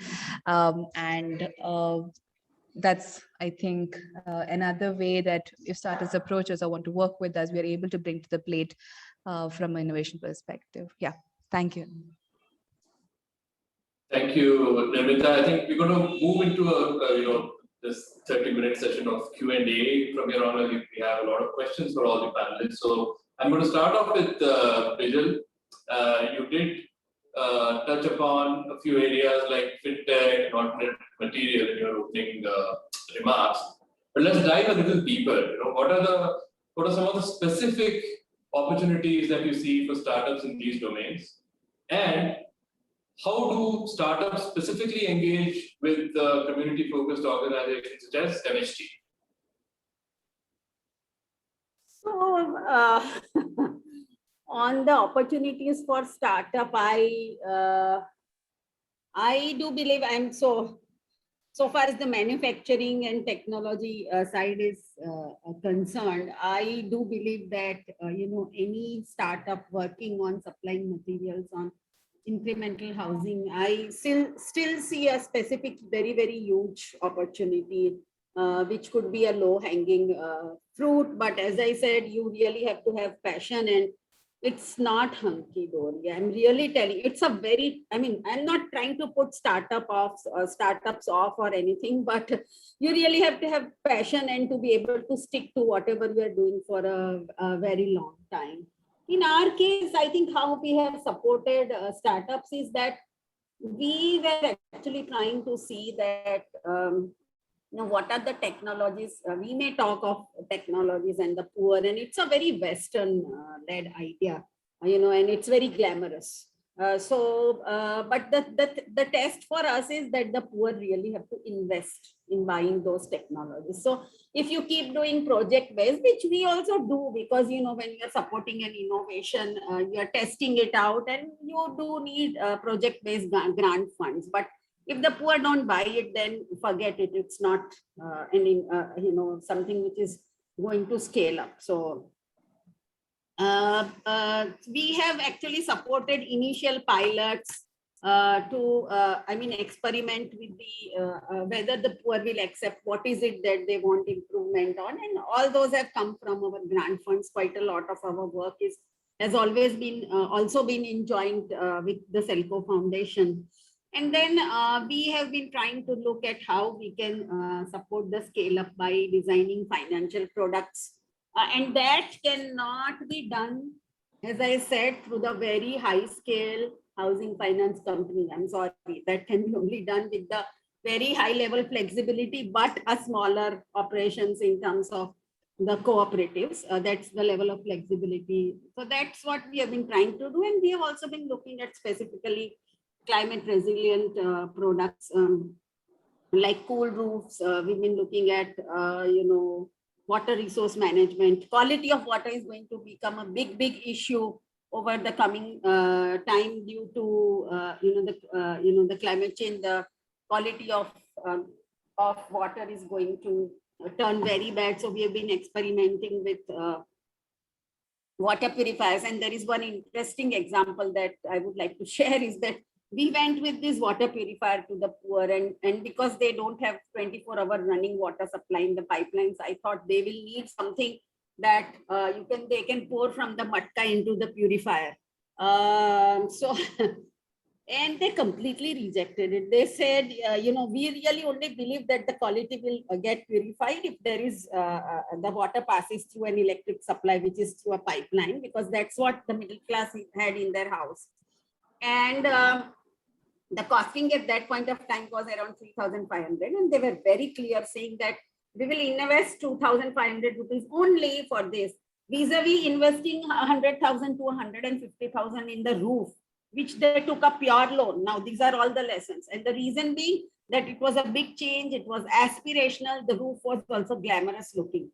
That's, I think, another way that if startups approach us or want to work with us, we are able to bring to the plate from an innovation perspective. Yeah, thank you. Thank you, Nirmita. I think we're going to move into this 30-minute session of Q&A from here on. We have a lot of questions for all the panelists. So I'm going to start off with Bijal. You did touch upon a few areas like fintech and alternate material in your opening remarks. But let's dive a little deeper. What are some of the specific opportunities that you see for startups in these domains? And how do startups specifically engage with community-focused organizations such as MHT? So, on the opportunities for startup, I do believe so far as the manufacturing and technology side is concerned, I do believe that any startup working on supplying materials on incremental housing, I still see a specific, very, very huge opportunity, which could be a low-hanging fruit. But as I said, you really have to have passion, and it's not hunky-dory. I'm really telling you, it's a very, I'm not trying to put startups off or anything, but you really have to have passion and to be able to stick to whatever you are doing for a very long time. In our case, I think how we have supported startups is that we were actually trying to see that, what are the technologies? We may talk of technologies and the poor, and it's a very Western-led idea, and it's very glamorous. But the test for us is that the poor really have to invest in buying those technologies. So if you keep doing project-based, which we also do, because when you're supporting an innovation, you're testing it out, and you do need project-based grant funds. But if the poor don't buy it, then forget it. It's not something which is going to scale up. So we have actually supported initial pilots to experiment with the whether the poor will accept what is it that they want improvement on, and all those have come from our grant funds. Quite a lot of our work has always been also been enjoined with the SELCO Foundation. And then we have been trying to look at how we can support the scale up by designing financial products. And that cannot be done, as I said, through the very high scale housing finance company. I'm sorry, that can be only done with the very high level flexibility, but a smaller operations in terms of the cooperatives. That's the level of flexibility. So that's what we have been trying to do. And we have also been looking at specifically climate resilient products like cool roofs. We've been looking at, water resource management. Quality of water is going to become a big issue over the coming time due to the climate change. The quality of water is going to turned very bad. So we have been experimenting with water purifiers. And there is one interesting example that I would like to share is that we went with this water purifier to the poor, and because they don't have 24-hour running water supply in the pipelines, I thought they will need something that they can pour from the matka into the purifier. So and they completely rejected it. They said, we really only believe that the quality will get purified if there is the water passes through an electric supply, which is through a pipeline, because that's what the middle class had in their house. And the costing at that point of time was around 3,500. And they were very clear saying that we will invest 2,500 rupees only for this, vis-a-vis investing 100,000 to 150,000 in the roof, which they took a pure loan. Now, these are all the lessons. And the reason being that it was a big change. It was aspirational. The roof was also glamorous looking.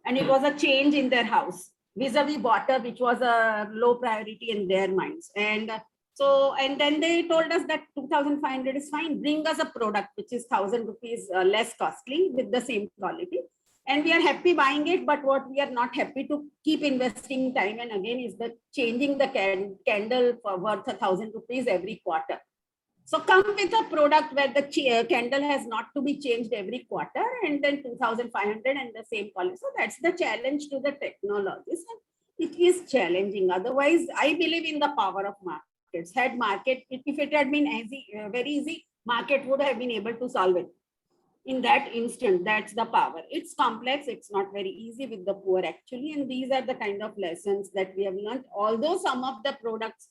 And it was a change in their house, vis-a-vis water, which was a low priority in their minds. And then they told us that 2,500 is fine. Bring us a product which is 1,000 rupees less costly with the same quality. And we are happy buying it, but what we are not happy to keep investing time and again is the changing the candle for worth 1,000 rupees every quarter. So come with a product where the candle has not to be changed every quarter, and then 2,500 and the same quality. So that's the challenge to the technologies. It is challenging. Otherwise, I believe in the power of markets. Had market, if it had been easy, very easy, market would have been able to solve it. In that instant, that's the power. It's complex. It's not very easy with the poor actually. And these are the kind of lessons that we have learned. Although some of the products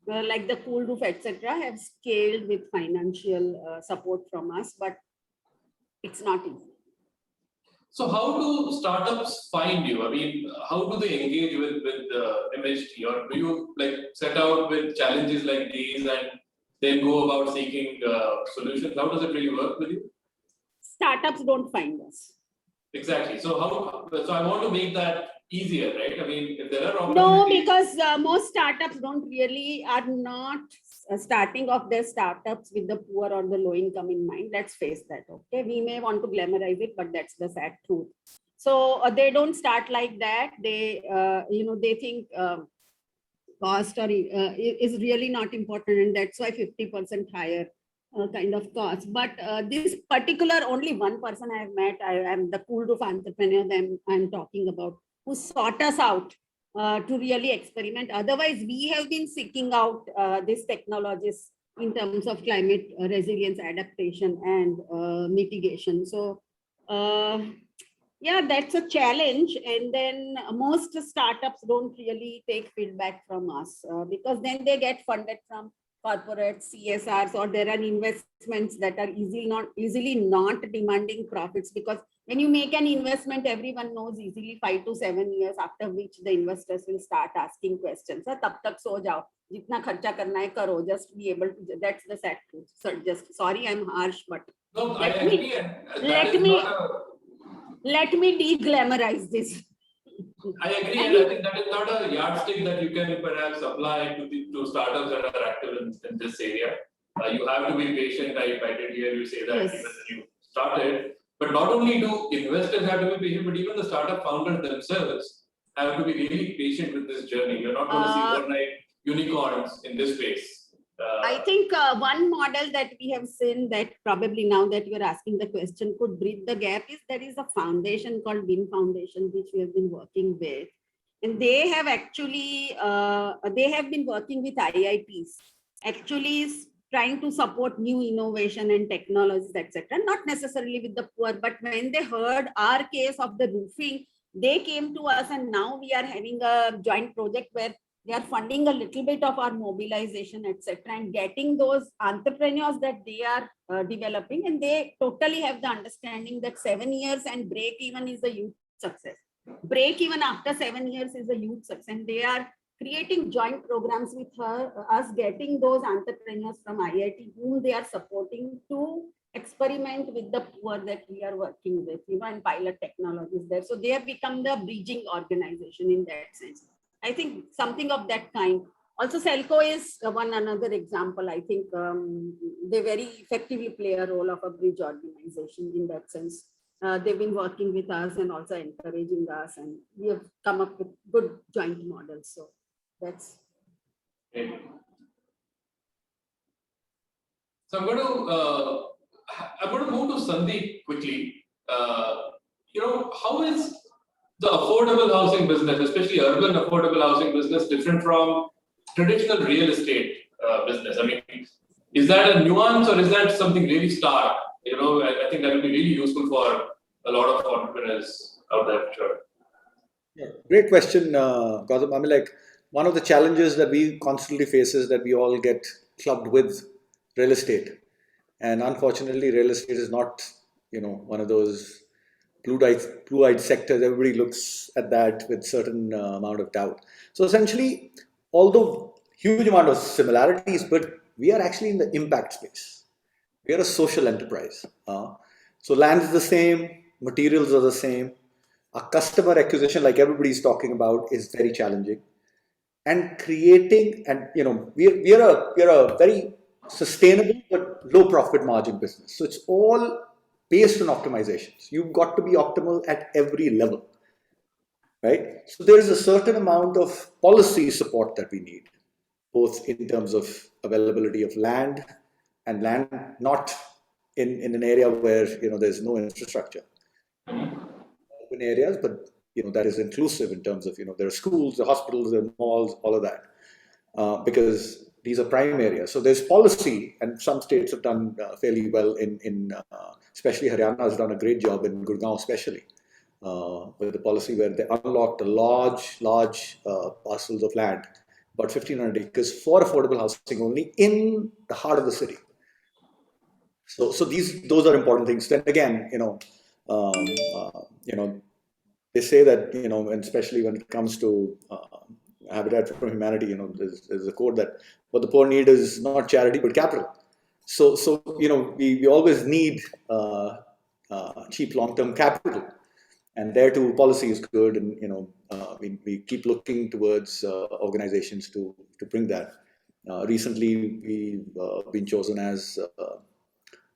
like the cool roof, etc., have scaled with financial support from us, but it's not easy. So how do startups find you? I mean, how do they engage with MHT, or do you like set out with challenges like these and then go about seeking solutions? How does it really work with you? Startups don't find us. Exactly. So I want to make that easier, right? I mean, if there are no, because most startups are not starting off their startups with the poor or the low income in mind. Let's face that. Okay, we may want to glamorize it, but that's the sad truth. So they don't start like that. They they think cost is really not important, and that's why 50% higher kind of cost. But this particular only one person I have met, I am the cool roof entrepreneur that I'm talking about, who sought us out to really experiment. Otherwise, we have been seeking out these technologies in terms of climate resilience, adaptation, and mitigation. So yeah, that's a challenge. And then most startups don't really take feedback from us because then they get funded from corporate CSRs, or there are investments that are easily not demanding profits, because when you make an investment, everyone knows easily 5 to 7 years, after which the investors will start asking questions. Tab tak so jao, jitna kharcha karna hai karo, just be able to. That's the sad truth. So just sorry, I'm harsh, but no, let me de-glamorize this. I agree, and I think that is not a yardstick that you can perhaps apply to startups that are active in this area. You have to be patient. I did hear you say that yes. Even when you started. But not only do investors have to be patient, but even the startup founders themselves have to be really patient with this journey. You're not going to see overnight unicorns in this space. I think one model that we have seen that probably now that you're asking the question could bridge the gap is there is a foundation called WIN Foundation, which we have been working with. And they have actually, they have been working with IITs, actually trying to support new innovation and technologies, etc. Not necessarily with the poor, but when they heard our case of the roofing, they came to us, and now we are having a joint project where they are funding a little bit of our mobilization, etc., and getting those entrepreneurs that they are developing, and they totally have the understanding that 7 years and break even is a huge success. Break even after 7 years is a huge success, and they are creating joint programs with us, getting those entrepreneurs from IIT whom they are supporting to experiment with the poor that we are working with, and pilot technologies there. So they have become the bridging organization in that sense. I think something of that kind. Also, SELCO is another example. I think they very effectively play a role of a bridge organization in that sense. they've been working with us and also encouraging us, and we have come up with good joint models. So that's. Okay. So I'm going to move to Sandeep quickly. How is the affordable housing business, especially urban affordable housing business, different from traditional real estate business? I mean, is that a nuance or is that something really stark? I think that will be really useful for a lot of entrepreneurs out there, for sure. Yeah, great question, Gautam. I mean, like, one of the challenges that we constantly face is that we all get clubbed with real estate. And unfortunately, real estate is not, one of those blue-eyed sectors. Everybody looks at that with certain amount of doubt. So essentially, although huge amount of similarities, but we are actually in the impact space. We are a social enterprise. So land is the same, materials are the same. Our customer acquisition, like everybody's talking about, is very challenging. And creating, and we are a very sustainable but low profit margin business. So it's all based on optimizations. You've got to be optimal at every level, right? So there is a certain amount of policy support that we need, both in terms of availability of land and land not in an area where there's no infrastructure. Urban areas, but that is inclusive in terms of there are schools, there are hospitals, there are malls, all of that, because these are prime areas. So there's policy, and some states have done fairly well in especially Haryana has done a great job in Gurgaon, especially with the policy where they unlocked a large parcels of land, about 1,500 acres for affordable housing only in the heart of the city. So those are important things. Then again, they say that, and especially when it comes to Habitat for Humanity, there's a quote that what the poor need is not charity but capital. So we always need cheap long-term capital, and there too policy is good, and we keep looking towards organizations to bring that. Recently, we've been chosen as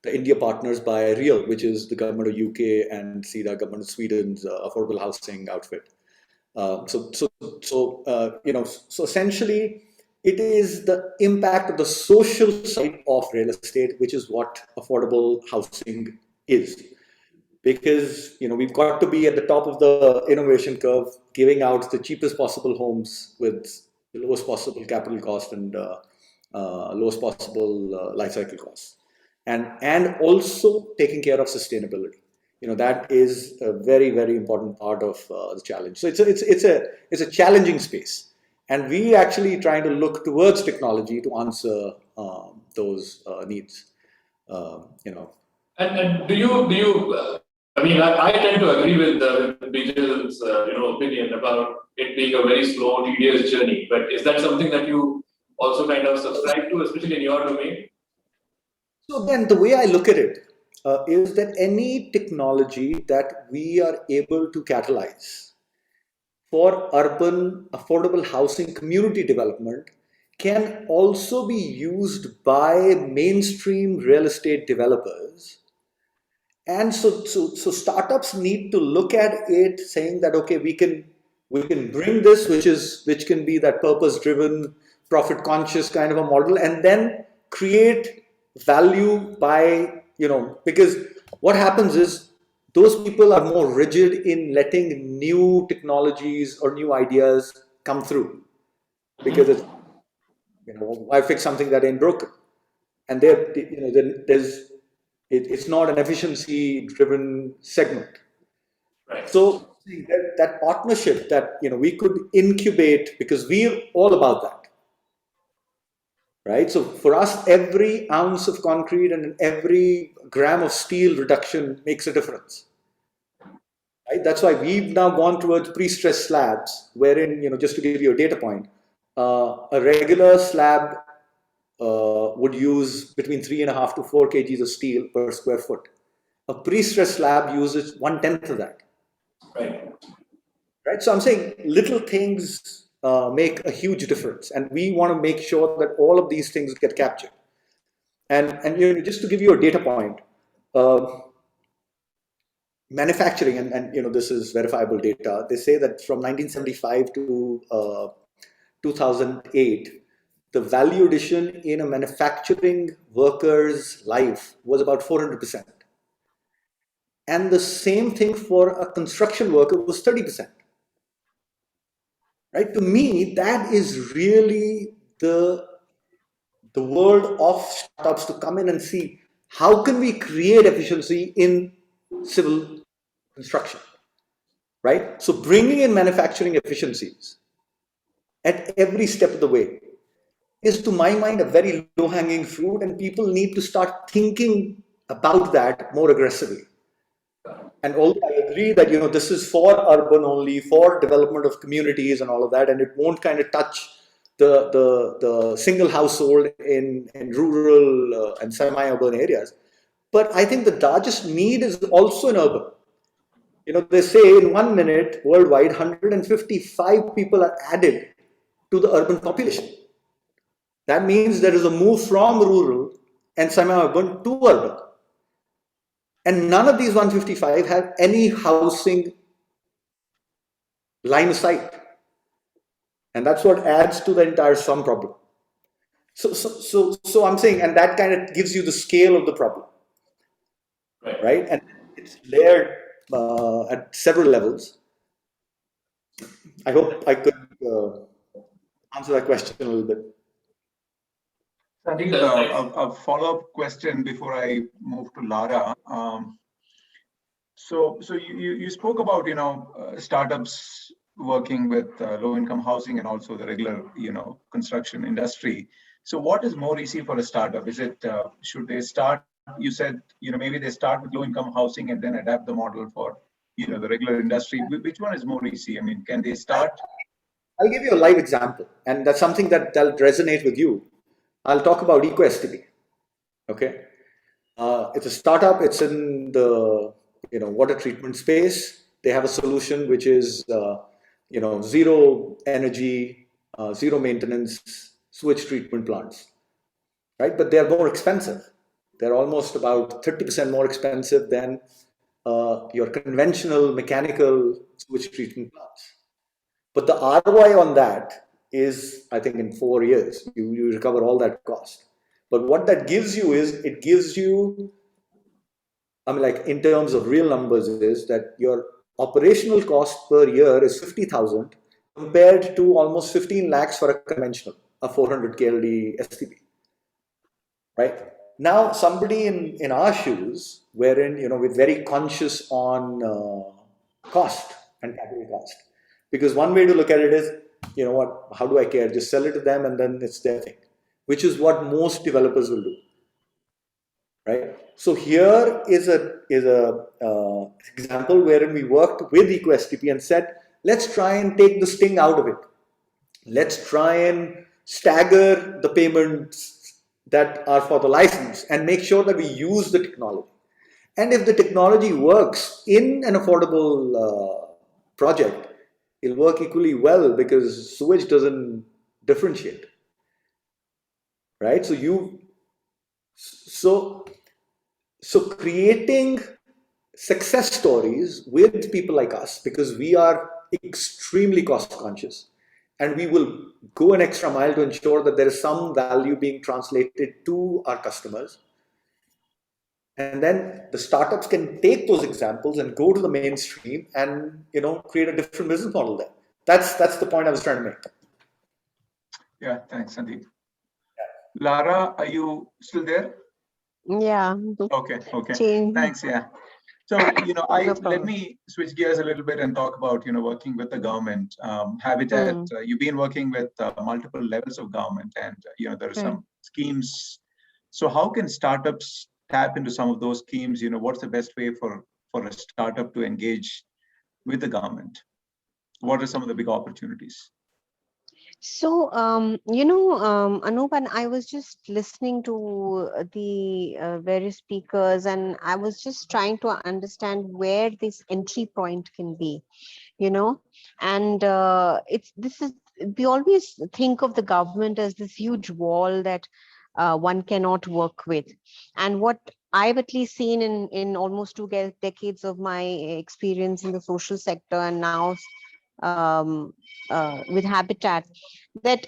the India Partners by REAL, which is the government of UK and SEDA, government of Sweden's affordable housing outfit. So essentially, it is the impact of the social side of real estate, which is what affordable housing is. Because we've got to be at the top of the innovation curve, giving out the cheapest possible homes with the lowest possible capital cost and lowest possible life cycle costs, and also taking care of sustainability. That is a very, very important part of the challenge. So it's a challenging space, and we actually trying to look towards technology to answer those needs. And do you? I mean, I tend to agree with Bijal's opinion about it being a very slow, tedious journey. But is that something that you also kind of subscribe to, especially in your domain? So then, the way I look at it is that any technology that we are able to catalyze for urban affordable housing community development can also be used by mainstream real estate developers. And so startups need to look at it saying that, okay, we can bring this, which can be that purpose-driven, profit-conscious kind of a model, and then create value by, because what happens is those people are more rigid in letting new technologies or new ideas come through, because it's, why fix something that ain't broken? And it's not an efficiency-driven segment. Right. So that partnership that we could incubate, because we're all about that, right? So for us, every ounce of concrete and every gram of steel reduction makes a difference, right? That's why we've now gone towards pre-stressed slabs, wherein just to give you a data point, a regular slab would use between 3.5 to 4 kgs of steel per square foot. A pre-stressed slab uses 1/10 of that. Right. So I'm saying little things make a huge difference, and we want to make sure that all of these things get captured. And just to give you a data point, manufacturing, and this is verifiable data. They say that from 1975 to 2008, the value addition in a manufacturing worker's life was about 400%. And the same thing for a construction worker was 30%. Right? To me, that is really the world of startups, to come in and see how can we create efficiency in civil construction, right? So bringing in manufacturing efficiencies at every step of the way is, to my mind, a very low-hanging fruit, and people need to start thinking about that more aggressively. And although I agree that this is for urban only, for development of communities and all of that, and it won't kind of touch the single household in rural and semi-urban areas, but I think the largest need is also in urban. They say in 1 minute worldwide, 155 people are added to the urban population. That means there is a move from rural and semi-urban to urban. And none of these 155 have any housing line of sight. And that's what adds to the entire sum problem. So I'm saying, and that kind of gives you the scale of the problem, right? And it's layered at several levels. I hope I could answer that question a little bit. Sandeep, a follow-up question before I move to Lara. So you spoke about startups working with low-income housing and also the regular construction industry. So what is more easy for a startup? Is it should they start? You said maybe they start with low-income housing and then adapt the model for the regular industry. Which one is more easy? I mean, can they start? I'll give you a live example, and that's something that'll resonate with you. I'll talk about EcoSTP. Okay, it's a startup. It's in the water treatment space. They have a solution which is zero energy, zero maintenance sewage treatment plants, right? But they're more expensive. They're almost about 30% more expensive than your conventional mechanical sewage treatment plants. But the ROI on that is, I think, in 4 years, you recover all that cost. But what that gives you is, it gives you, I mean, like in terms of real numbers, is that your operational cost per year is 50,000 compared to almost 15 lakhs for a conventional, a 400 KLD STP, right? Now, somebody in our shoes, wherein, we're very conscious on cost and capital cost. Because one way to look at it is, how do I care? Just sell it to them and then it's their thing, which is what most developers will do, right? So here is a example wherein we worked with EcoSTP and said, let's try and take the sting out of it. Let's try and stagger the payments that are for the license and make sure that we use the technology. And if the technology works in an affordable project, it'll work equally well because sewage doesn't differentiate, right? So creating success stories with people like us, because we are extremely cost conscious, and we will go an extra mile to ensure that there is some value being translated to our customers. And then the startups can take those examples and go to the mainstream and create a different business model there. That's the point I was trying to make. Yeah, thanks, Sandeep. Lara, are you still there? Yeah. Okay. Change. Thanks. Yeah. So let me switch gears a little bit and talk about working with the government. Habitat. You've been working with multiple levels of government, and there are some schemes. So how can startups tap into some of those schemes? What's the best way for a startup to engage with the government? What are some of the big opportunities? So, Anoop, and I was just listening to the various speakers, and I was just trying to understand where this entry point can be, and we always think of the government as this huge wall that one cannot work with. And what I've at least seen in almost 2 decades of my experience in the social sector, and now with Habitat, that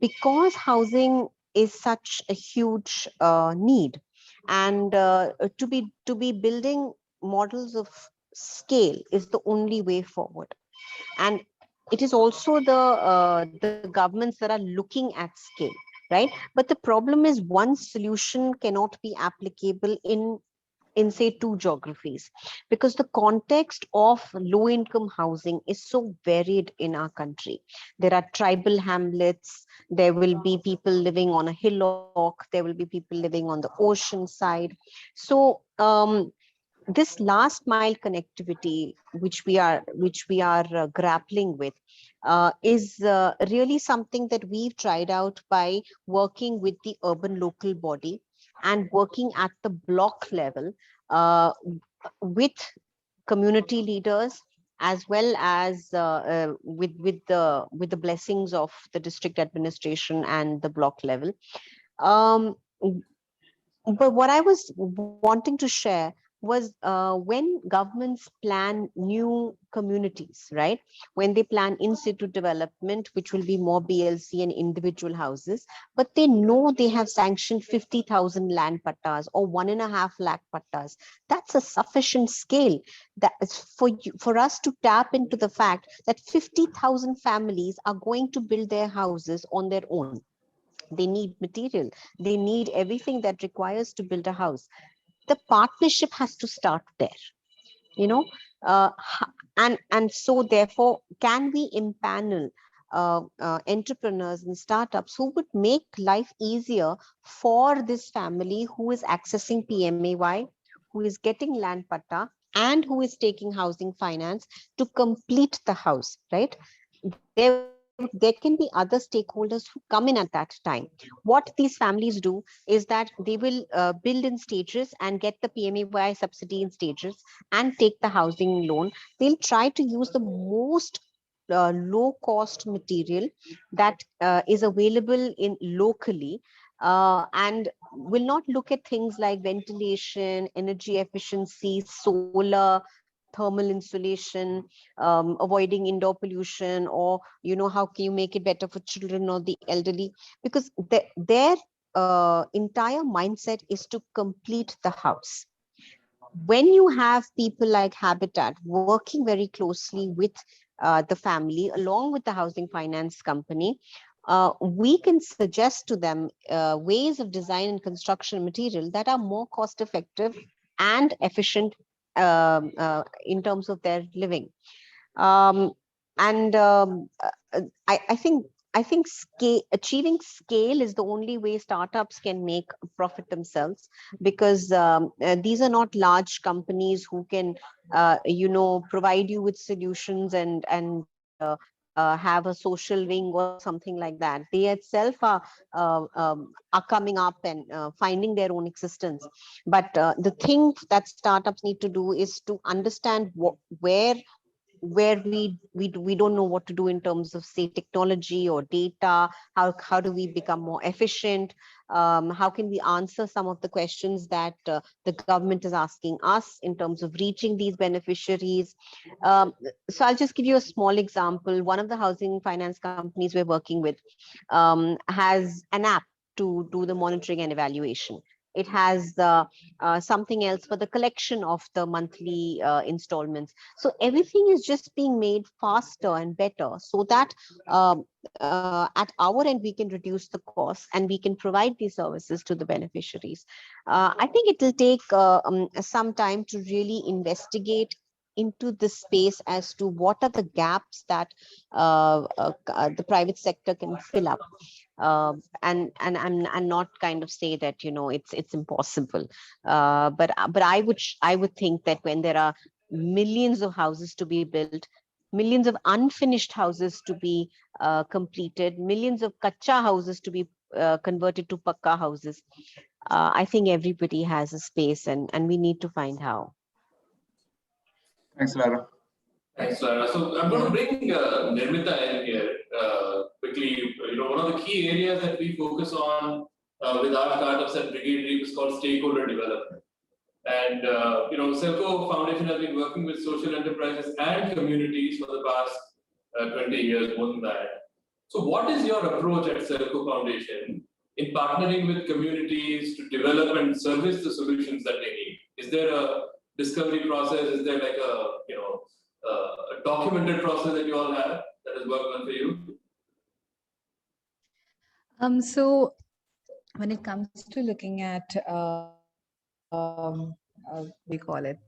because housing is such a huge need, and to be building models of scale is the only way forward. And it is also the governments that are looking at scale, right? But the problem is one solution cannot be applicable in say 2 geographies, because the context of low income housing is so varied in our country. There are tribal hamlets, there will be people living on a hillock, there will be people living on the ocean side. So this last mile connectivity which we are grappling with is really something that we've tried out by working with the urban local body and working at the block level with community leaders, as well as with the blessings of the district administration and the block level. um, but what I was wanting to share was when governments plan new communities, right? When they plan in situ development, which will be more BLC and individual houses, but they know they have sanctioned 50,000 land pattas or 1.5 lakh pattas. That's a sufficient scale that is for us to tap into the fact that 50,000 families are going to build their houses on their own. They need material, they need everything that requires to build a house. The partnership has to start there, you know. And so therefore, can we impanel entrepreneurs and startups who would make life easier for this family who is accessing PMAY, who is getting land patta, and who is taking housing finance to complete the house, right? There can be other stakeholders who come in at that time. What these families do is that they will build in stages and get the PMAY subsidy in stages and take the housing loan. They'll try to use the most low cost material that is available in locally, and will not look at things like ventilation, energy efficiency, solar, thermal insulation, avoiding indoor pollution, or how can you make it better for children or the elderly, because their entire mindset is to complete the house. When you have people like Habitat working very closely with the family along with the housing finance company, we can suggest to them ways of design and construction material that are more cost effective and efficient in terms of their living. And I think achieving scale is the only way startups can make a profit themselves, because these are not large companies who can provide you with solutions and have a social wing or something like that. They itself are coming up and finding their own existence. But the thing that startups need to do is to understand where we don't know what to do in terms of, say, technology or data. How do we become more efficient? How can we answer some of the questions that the government is asking us in terms of reaching these beneficiaries? So I'll just give you a small example. One of the housing finance companies we're working with has an app to do the monitoring and evaluation. It has something else for the collection of the monthly installments. So everything is just being made faster and better, so that at our end we can reduce the cost and we can provide these services to the beneficiaries. I think it will take some time to really investigate into this space as to what are the gaps that the private sector can fill up, and not kind of say that it's impossible. But I would think that when there are millions of houses to be built, millions of unfinished houses to be completed, millions of kacha houses to be converted to pakka houses, I think everybody has a space, and we need to find how. Thanks, Lara. Thanks, Lara. So I'm going to bring Nirmita in here quickly. One of the key areas that we focus on with our startups at Brigade is called stakeholder development. And SELCO Foundation has been working with social enterprises and communities for the past 20 years, more than that. So what is your approach at SELCO Foundation in partnering with communities to develop and service the solutions that they need? Is there a discovery process? Is there like a documented process that you all have that has worked well for you? So when it comes to looking at we call it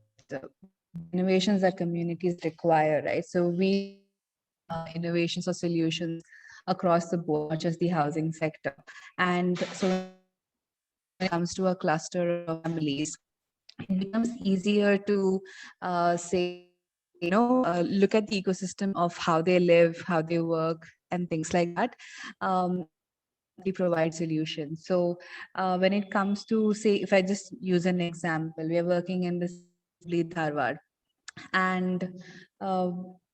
innovations that communities require, right? So we innovations or solutions across the board, not just the housing sector. And so when it comes to a cluster of families, it becomes easier to say, look at the ecosystem of how they live, how they work, and things like that. We provide solutions. So when it comes to, say, if I just use an example, we are working in this Dharwad, and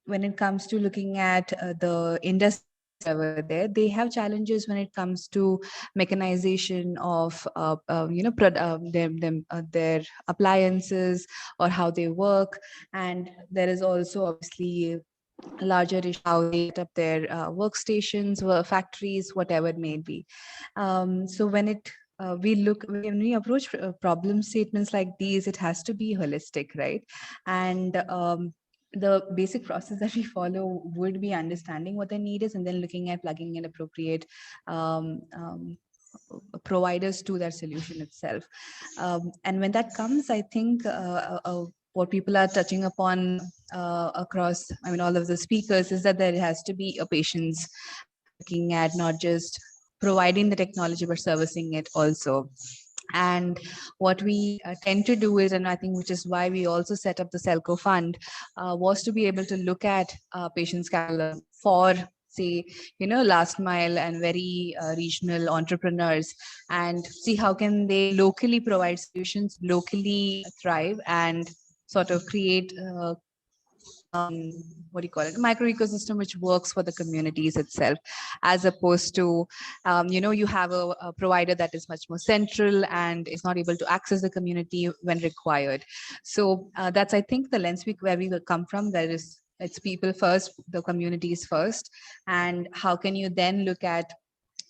when it comes to looking at the industry over there, they have challenges when it comes to mechanization of their appliances or how they work, and there is also obviously larger issue how they set up their workstations, factories, whatever it may be. So when we approach problem statements like these, it has to be holistic, right? And the basic process that we follow would be understanding what their need is and then looking at plugging in appropriate providers to that solution itself. And when that comes, I think what people are touching upon across, all of the speakers, is that there has to be a patience looking at not just providing the technology, but servicing it also. And what we tend to do is, and I think which is why we also set up the SELCO fund, was to be able to look at patients' catalog for, say, last mile and very regional entrepreneurs, and see how can they locally provide solutions, locally thrive, and sort of create micro ecosystem which works for the communities itself, as opposed to you have a provider that is much more central and is not able to access the community when required. So that's, I think, the lens where we will come from. It's people first, the communities first, and how can you then look at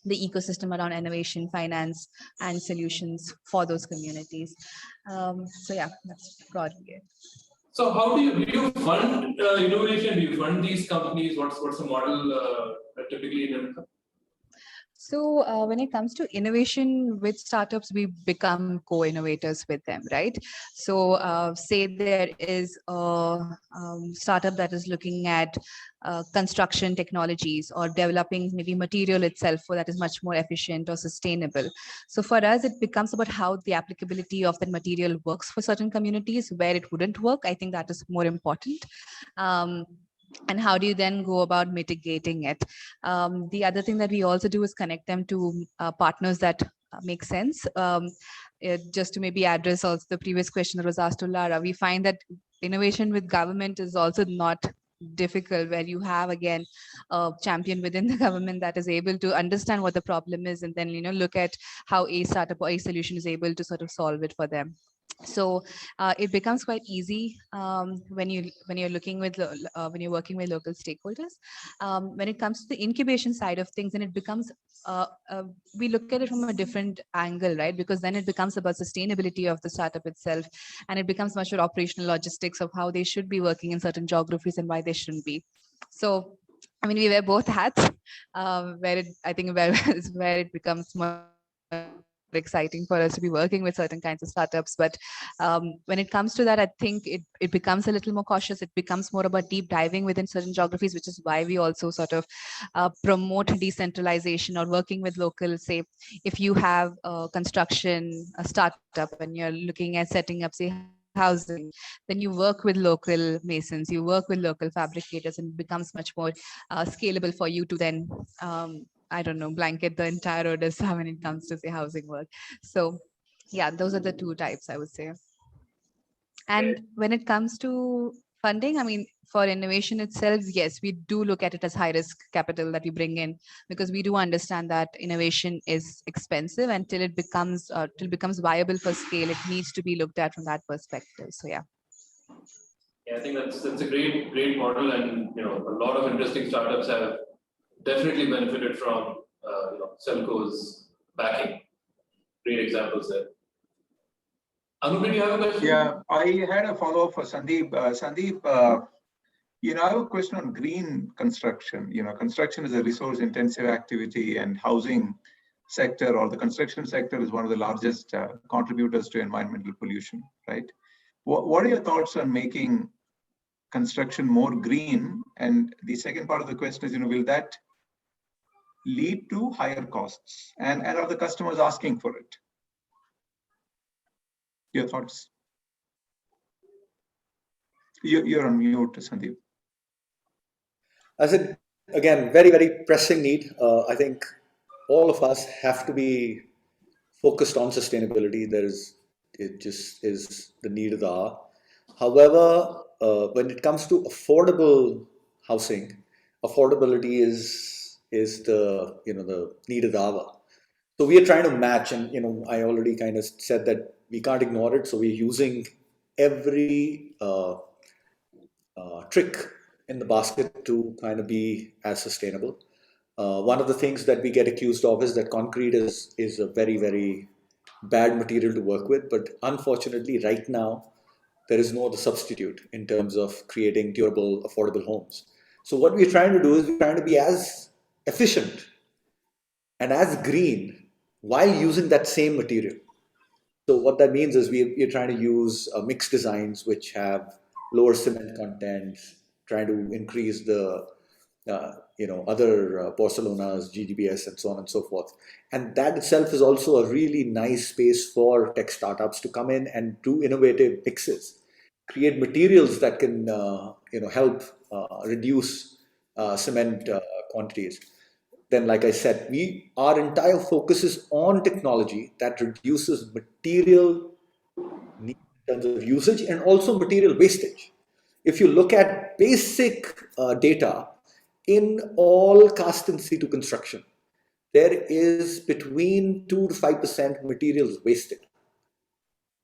the ecosystem around innovation, finance, and solutions for those communities. So yeah, that's broadly it. So how do you fund innovation? Do you fund these companies? What's the model typically in? So when it comes to innovation with startups, we become co-innovators with them, right? So say there is a startup that is looking at construction technologies or developing maybe material itself that is much more efficient or sustainable. So for us, it becomes about how the applicability of that material works for certain communities. Where it wouldn't work, I think that is more important. And how do you then go about mitigating it? The other thing that we also do is connect them to partners that make sense. Just to maybe address also the previous question that was asked to Lara, we find that innovation with government is also not difficult, where you have again a champion within the government that is able to understand what the problem is and then look at how a startup or a solution is able to sort of solve it for them. So it becomes quite easy when you're looking with when you're working with local stakeholders. When it comes to the incubation side of things, and it becomes we look at it from a different angle, right? Because then it becomes about sustainability of the startup itself, and it becomes much more operational logistics of how they should be working in certain geographies and why they shouldn't be. So we wear both hats, where it becomes more exciting for us to be working with certain kinds of startups. But when it comes to that, I think it becomes a little more cautious. It becomes more about deep diving within certain geographies, which is why we also sort of promote decentralization or working with local. Say, if you have a startup and you're looking at setting up, say, housing, then you work with local masons, you work with local fabricators, and it becomes much more scalable for you to then blanket the entire Odisha when it comes to, say, housing work. So yeah, those are the two types, I would say. And when it comes to funding, I mean, for innovation itself, yes, we do look at it as high risk capital that we bring in, because we do understand that innovation is expensive, and till it becomes viable for scale, it needs to be looked at from that perspective. So yeah. Yeah, I think that's a great model, and a lot of interesting startups have definitely benefited from SELCO's backing. Great examples there. Anoop, do you have a question? Yeah, I had a follow-up for Sandeep. Sandeep, I have a question on green construction. Construction is a resource-intensive activity, and housing sector or the construction sector is one of the largest contributors to environmental pollution, right? What are your thoughts on making construction more green? And the second part of the question is, will that lead to higher costs? And are the customers asking for it? Your thoughts? You're on mute, Sandeep. I said, again, very, very pressing need. I think all of us have to be focused on sustainability. It just is the need of the hour. However, when it comes to affordable housing, affordability is the the need of the hour. So we are trying to match, and I already kind of said that we can't ignore it. So we're using every trick in the basket to kind of be as sustainable. One of the things that we get accused of is that concrete is a very, very bad material to work with. But unfortunately, right now, there is no other substitute in terms of creating durable, affordable homes. So what we're trying to do is we're trying to be as efficient and as green while using that same material. So what that means is we're trying to use mixed designs which have lower cement content, trying to increase the other porcelanas, GGBS, and so on and so forth. And that itself is also a really nice space for tech startups to come in and do innovative mixes, create materials that can help reduce cement quantities. Then, like I said, our entire focus is on technology that reduces material need in terms of usage and also material wastage. If you look at basic data in all cast in situ construction, there is between 2 to 5% materials wasted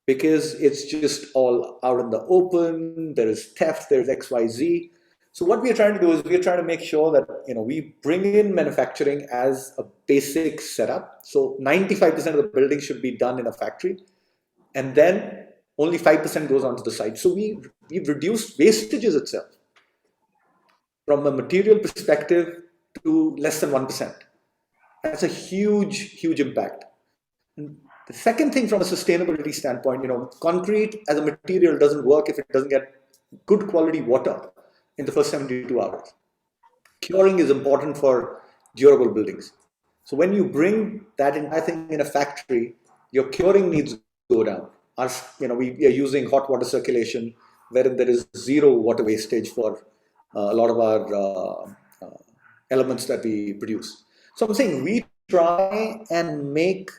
because it's just all out in the open. There is theft, there's XYZ. So what we are trying to do is we're trying to make sure that we bring in manufacturing as a basic setup. So 95% of the building should be done in a factory, and then only 5% goes onto the site. So we've reduced wastages itself from a material perspective to less than 1%. That's a huge, huge impact. And the second thing from a sustainability standpoint, concrete as a material doesn't work if it doesn't get good quality water in the first 72 hours. Curing is important for durable buildings. So when you bring that entire thing in a factory, your curing needs go down. We are using hot water circulation, wherein there is zero water wastage for a lot of our elements that we produce. So I'm saying we try and make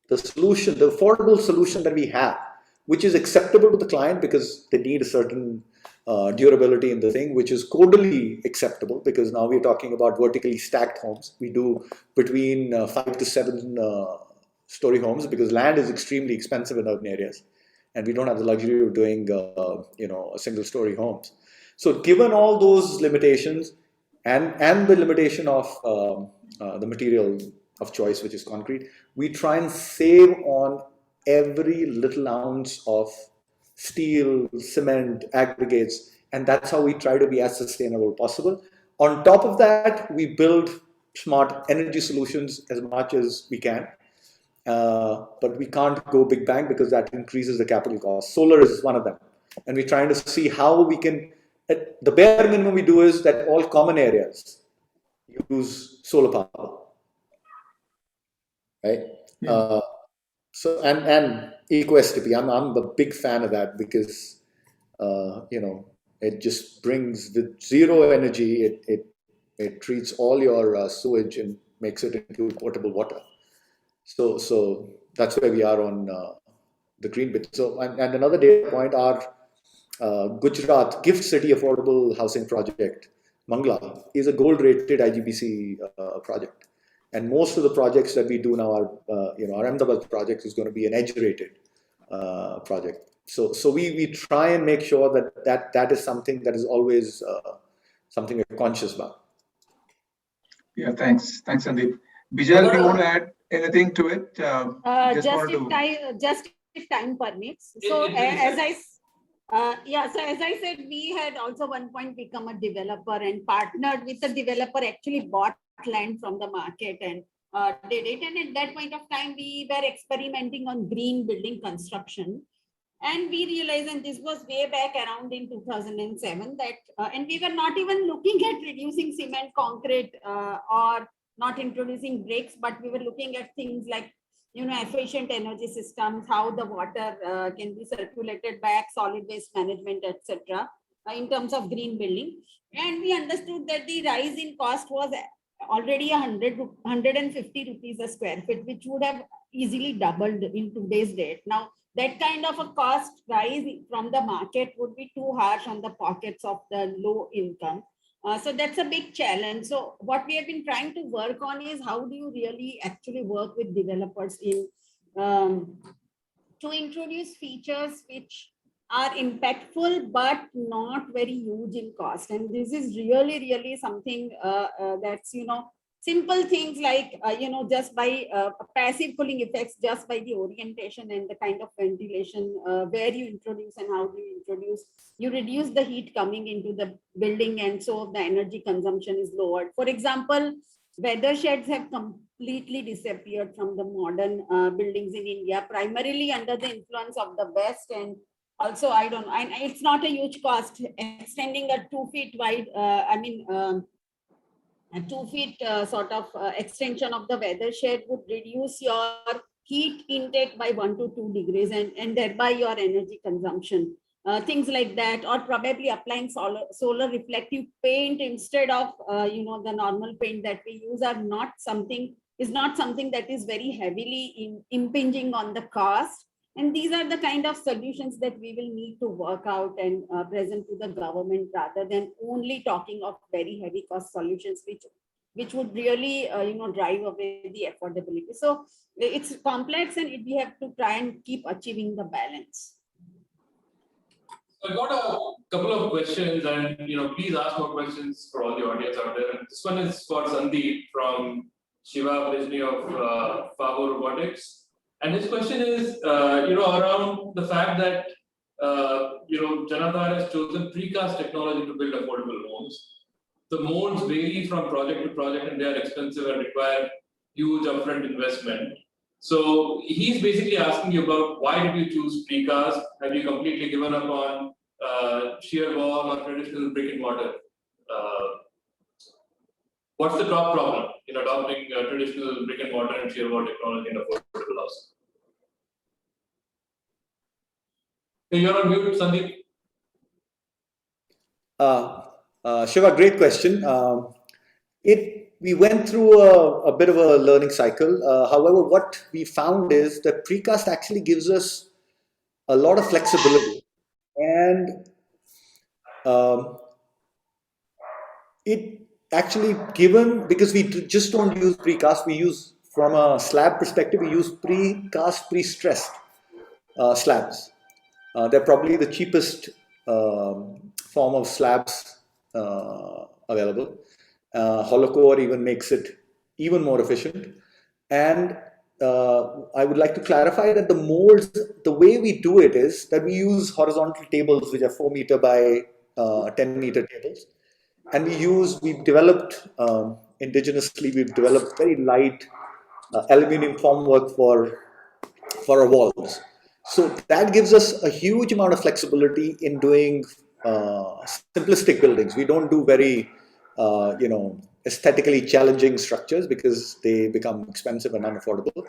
the solution, the affordable solution that we have, which is acceptable to the client because they need a certain durability in the thing, which is codally acceptable because now we're talking about vertically stacked homes. We do between 5 to 7 story homes because land is extremely expensive in urban areas, and we don't have the luxury of doing single story homes. So given all those limitations and the limitation of the material of choice, which is concrete, we try and save on every little ounce of steel, cement, aggregates, and that's how we try to be as sustainable possible. On top of that, we build smart energy solutions as much as we can, but we can't go big bang because that increases the capital cost. Solar is one of them, and we're trying to see how we can. The bare minimum we do is that all common areas use solar power, right? Yeah. So and eco-STP, I'm a big fan of that because it just brings the zero energy. It treats all your sewage and makes it into potable water. So that's where we are on the green bit. So and another data point, our Gujarat Gift City Affordable Housing Project, Mangla, is a gold-rated IGBC project. And most of the projects that we do now are, our Ahmedabad project is going to be an edge-rated project. So we try and make sure that is something that is always something we're conscious about. Yeah, thanks, Sandeep. Bijal, do you want to add anything to it? Just if time permits. So as I said, we had also one point become a developer and partnered with the developer, actually bought land from the market and did it. And at that point of time, we were experimenting on green building construction. And we realized, and this was way back around in 2007, that, and we were not even looking at reducing cement, concrete, or not introducing bricks, but we were looking at things like, efficient energy systems, how the water can be circulated back, solid waste management, etc., in terms of green building. And we understood that the rise in cost was already 150 rupees a square feet, which would have easily doubled in today's date. Now, that kind of a cost rise from the market would be too harsh on the pockets of the low income. So that's a big challenge. So what we have been trying to work on is how do you really actually work with developers in to introduce features which are impactful but not very huge in cost. And this is really something that's, simple things like, just by passive cooling effects, just by the orientation and the kind of ventilation where you introduce and how do you introduce, you reduce the heat coming into the building, and so the energy consumption is lowered. For example, weather sheds have completely disappeared from the modern buildings in India, primarily under the influence of the West. And also, I don't know, and it's not a huge cost. Extending a 2 feet wide, a 2 feet sort of extension of the weather shed would reduce your heat intake by 1 to 2 degrees and thereby your energy consumption. Things like that, or probably applying solar reflective paint instead of the normal paint that we use is not something that is very heavily impinging on the cost. And these are the kind of solutions that we will need to work out and present to the government, rather than only talking of very heavy cost solutions, which would really drive away the affordability. So it's complex, and we have to try and keep achieving the balance. I got a couple of questions, and please ask more questions for all the audience out there. And this one is for Sandeep from Sewa of Favo Robotics. And his question is, around the fact that, Janaadhar has chosen precast technology to build affordable homes. The molds vary from project to project, and they are expensive and require huge upfront investment. So he's basically asking you about why did you choose precast? Have you completely given up on shear wall or traditional brick and mortar? What's the top problem in adopting traditional brick and mortar and shear wall technology in affordable housing? You're on mute, Sandeep. Shiva, great question. We went through a bit of a learning cycle. However, what we found is that precast actually gives us a lot of flexibility, and it actually because we just don't use precast, we use, from a slab perspective, we use precast, pre-stressed slabs. They're probably the cheapest form of slabs available. Hollow core even makes it even more efficient. And I would like to clarify that the molds, the way we do it is that we use horizontal tables, which are 4 meter by 10 meter tables. And we've developed indigenously, we've developed very light aluminum formwork for our walls. So that gives us a huge amount of flexibility in doing simplistic buildings. We don't do very, aesthetically challenging structures because they become expensive and unaffordable.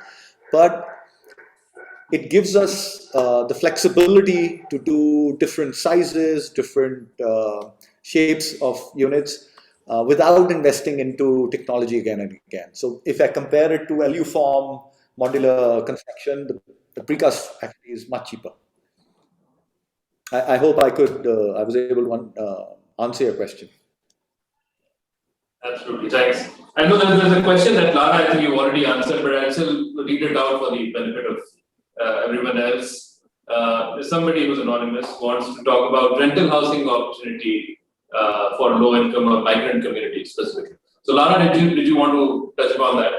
But it gives us the flexibility to do different sizes, different shapes of units without investing into technology again and again. So if I compare it to LU-form modular construction, the precast actually is much cheaper. I hope I could. I was able to answer your question. Absolutely, thanks. I know that there's a question that Lara, I think you already answered, but I'll still read it out for the benefit of everyone else. Somebody who's anonymous wants to talk about rental housing opportunity for low-income or migrant communities specifically. So, Lara, did you want to touch upon that?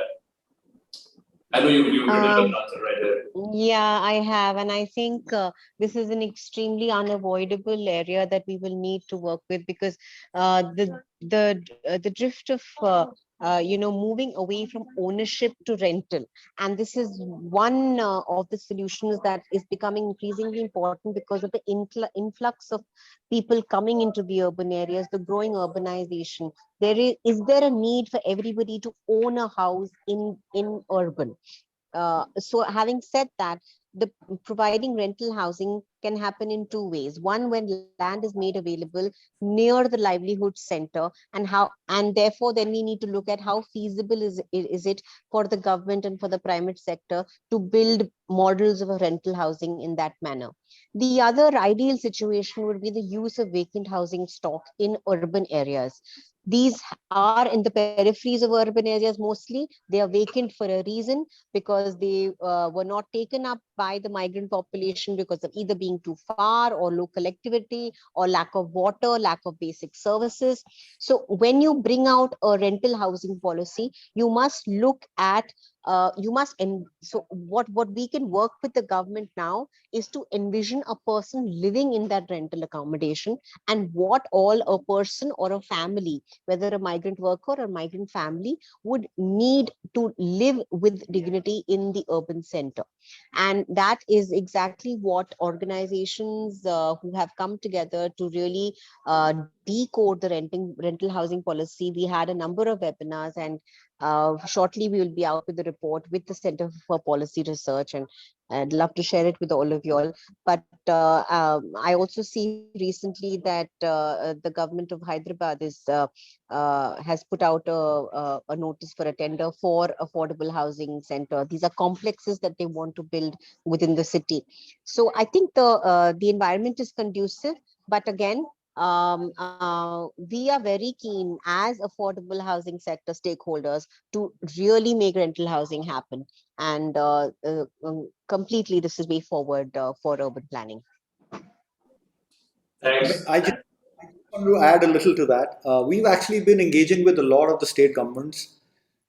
I know you've written an answer right there. Yeah, I have, and I think this is an extremely unavoidable area that we will need to work with, because the drift of moving away from ownership to rental, and this is one of the solutions that is becoming increasingly important because of the influx of people coming into the urban areas, the growing urbanization. Is there a need for everybody to own a house in urban? So having said that, the providing rental housing can happen in two ways. One, when land is made available near the livelihood center, and therefore then we need to look at how feasible is it for the government and for the private sector to build models of a rental housing in that manner. The other ideal situation would be the use of vacant housing stock in urban areas. These are in the peripheries of urban areas mostly. They are vacant for a reason, because they were not taken up by the migrant population because of either being too far, or low collectivity, or lack of water, lack of basic services. So when you bring out a rental housing policy, you must look at so what we can work with the government now is to envision a person living in that rental accommodation, and what all a person or a family, whether a migrant worker or migrant family, would need to live with dignity in the urban center. And that is exactly what organizations who have come together to really decode the rental housing policy. We had a number of webinars, and shortly we will be out with the report with the Center for Policy Research, and I'd love to share it with all of you all. But I also see recently that the government of Hyderabad has put out a notice for a tender for affordable housing center. These are complexes that they want to build within the city. So I think the environment is conducive, but again, we are very keen as affordable housing sector stakeholders to really make rental housing happen. And completely, this is way forward for urban planning. Thanks. I just want to add a little to that. We've actually been engaging with a lot of the state governments,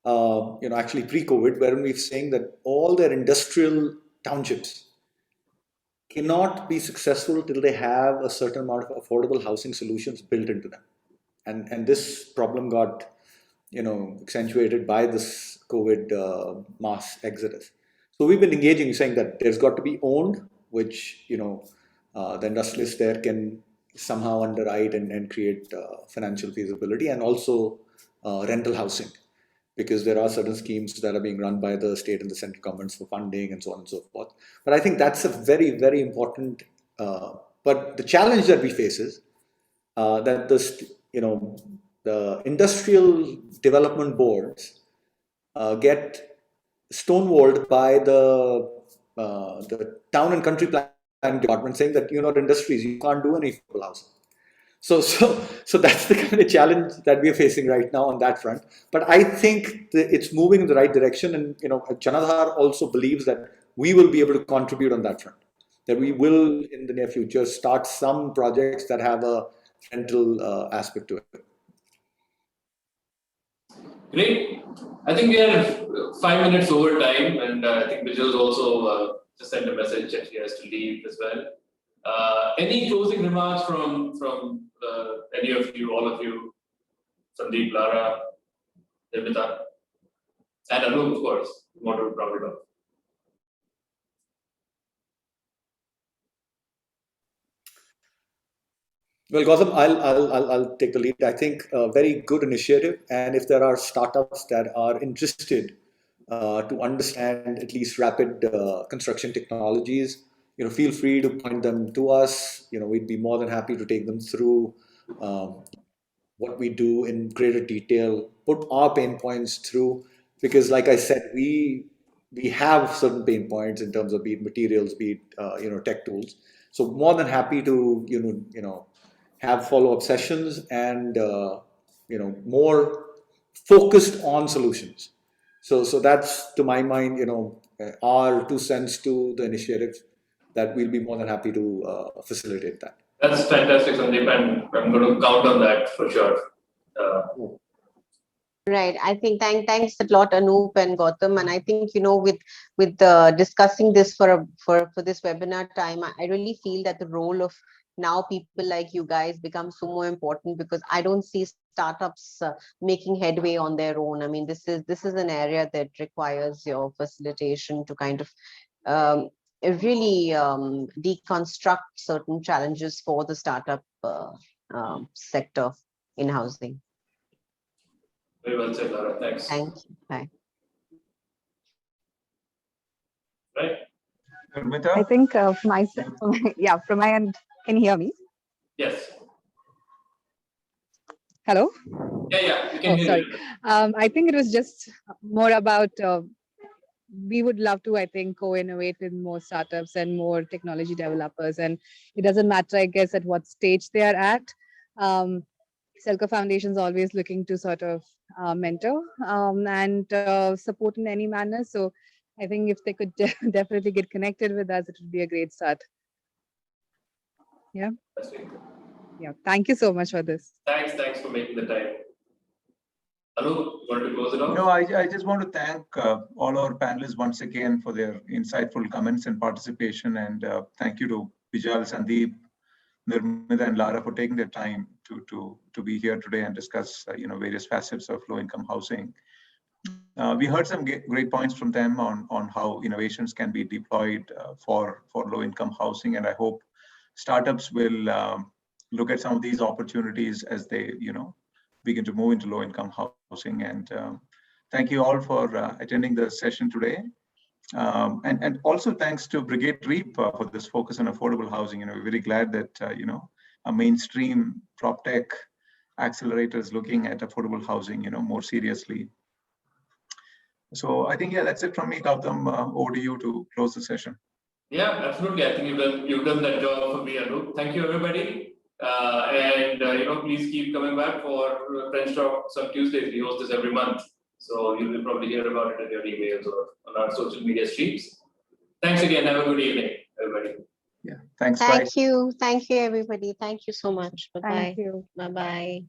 actually pre-COVID, where we're saying that all their industrial townships cannot be successful till they have a certain amount of affordable housing solutions built into them. And this problem got, accentuated by this COVID mass exodus. So we've been engaging, saying that there's got to be owned, which, the industrialists there can somehow underwrite and create financial feasibility, and also rental housing, because there are certain schemes that are being run by the state and the central governments for funding and so on and so forth. But I think that's a very, very important. But the challenge that we face is that the industrial development boards get stonewalled by the town and country planning department, saying that industries, you can't do any affordable housing. So that's the kind of challenge that we're facing right now on that front. But I think it's moving in the right direction, and Janaadhar also believes that we will be able to contribute on that front. That we will in the near future start some projects that have a rental aspect to it. Great. I think we are 5 minutes over time, and I think Bijal's also just sent a message that he has to leave as well. Any closing remarks from any of you, all of you, Sandeep, Lara, Nirmita, and Anoop, of course, you want to round it off? Well, Gautam, I'll take the lead. I think a very good initiative, and if there are startups that are interested to understand at least rapid construction technologies, feel free to point them to us. We'd be more than happy to take them through what we do in greater detail, put our pain points through, because, like I said, we have certain pain points in terms of be it materials, be it tech tools. So more than happy to have follow-up sessions and more focused on solutions. So that's, to my mind, our 2 cents to the initiative, that we'll be more than happy to facilitate that. That's fantastic, Sandeep, and I'm going to count on that for sure. Right. I think thanks a lot, Anoop and Gautam. And I think, with discussing this for this webinar time, I really feel that the role of now people like you guys becomes so more important, because I don't see startups making headway on their own. I mean, this is an area that requires your facilitation to kind of really deconstruct certain challenges for the startup sector in housing. Very well said, Lara. Thanks. Thank you. Bye. Right? Nirmita? I think from my end, can you hear me? Yes. Hello? Yeah, we can hear Sorry. you. I think it was just more about, we would love to, I think, co-innovate with more startups and more technology developers. And it doesn't matter, I guess, at what stage they are at. SELCO Foundation is always looking to sort of mentor and support in any manner. So I think if they could definitely get connected with us, it would be a great start. Yeah. Yeah. Thank you so much for this. Thanks for making the time. Anoop, you want to close it off? No, I just want to thank all our panelists once again for their insightful comments and participation. And thank you to Bijal, Sandeep, Nirmita, and Lara for taking their time to be here today and discuss various facets of low-income housing. We heard some great points from them on how innovations can be deployed for low-income housing, and I hope startups will look at some of these opportunities as they begin to move into low-income housing. And thank you all for attending the session today. And also thanks to Brigade REAP for this focus on affordable housing. We're very glad that a mainstream prop tech accelerator is looking at affordable housing more seriously. So I think, that's it from me, Gautam. Over to you to close the session. Yeah, absolutely. I think you've done that job for me, Anoop. Thank you, everybody. Please keep coming back for French Talks on Tuesdays. We host this every month, so you will probably hear about it in your emails or on our social media streams. Thanks again. Have a good evening, everybody. Yeah, thanks. Thank you, everybody. Thank you so much. Bye-bye. Thank you. Bye-bye.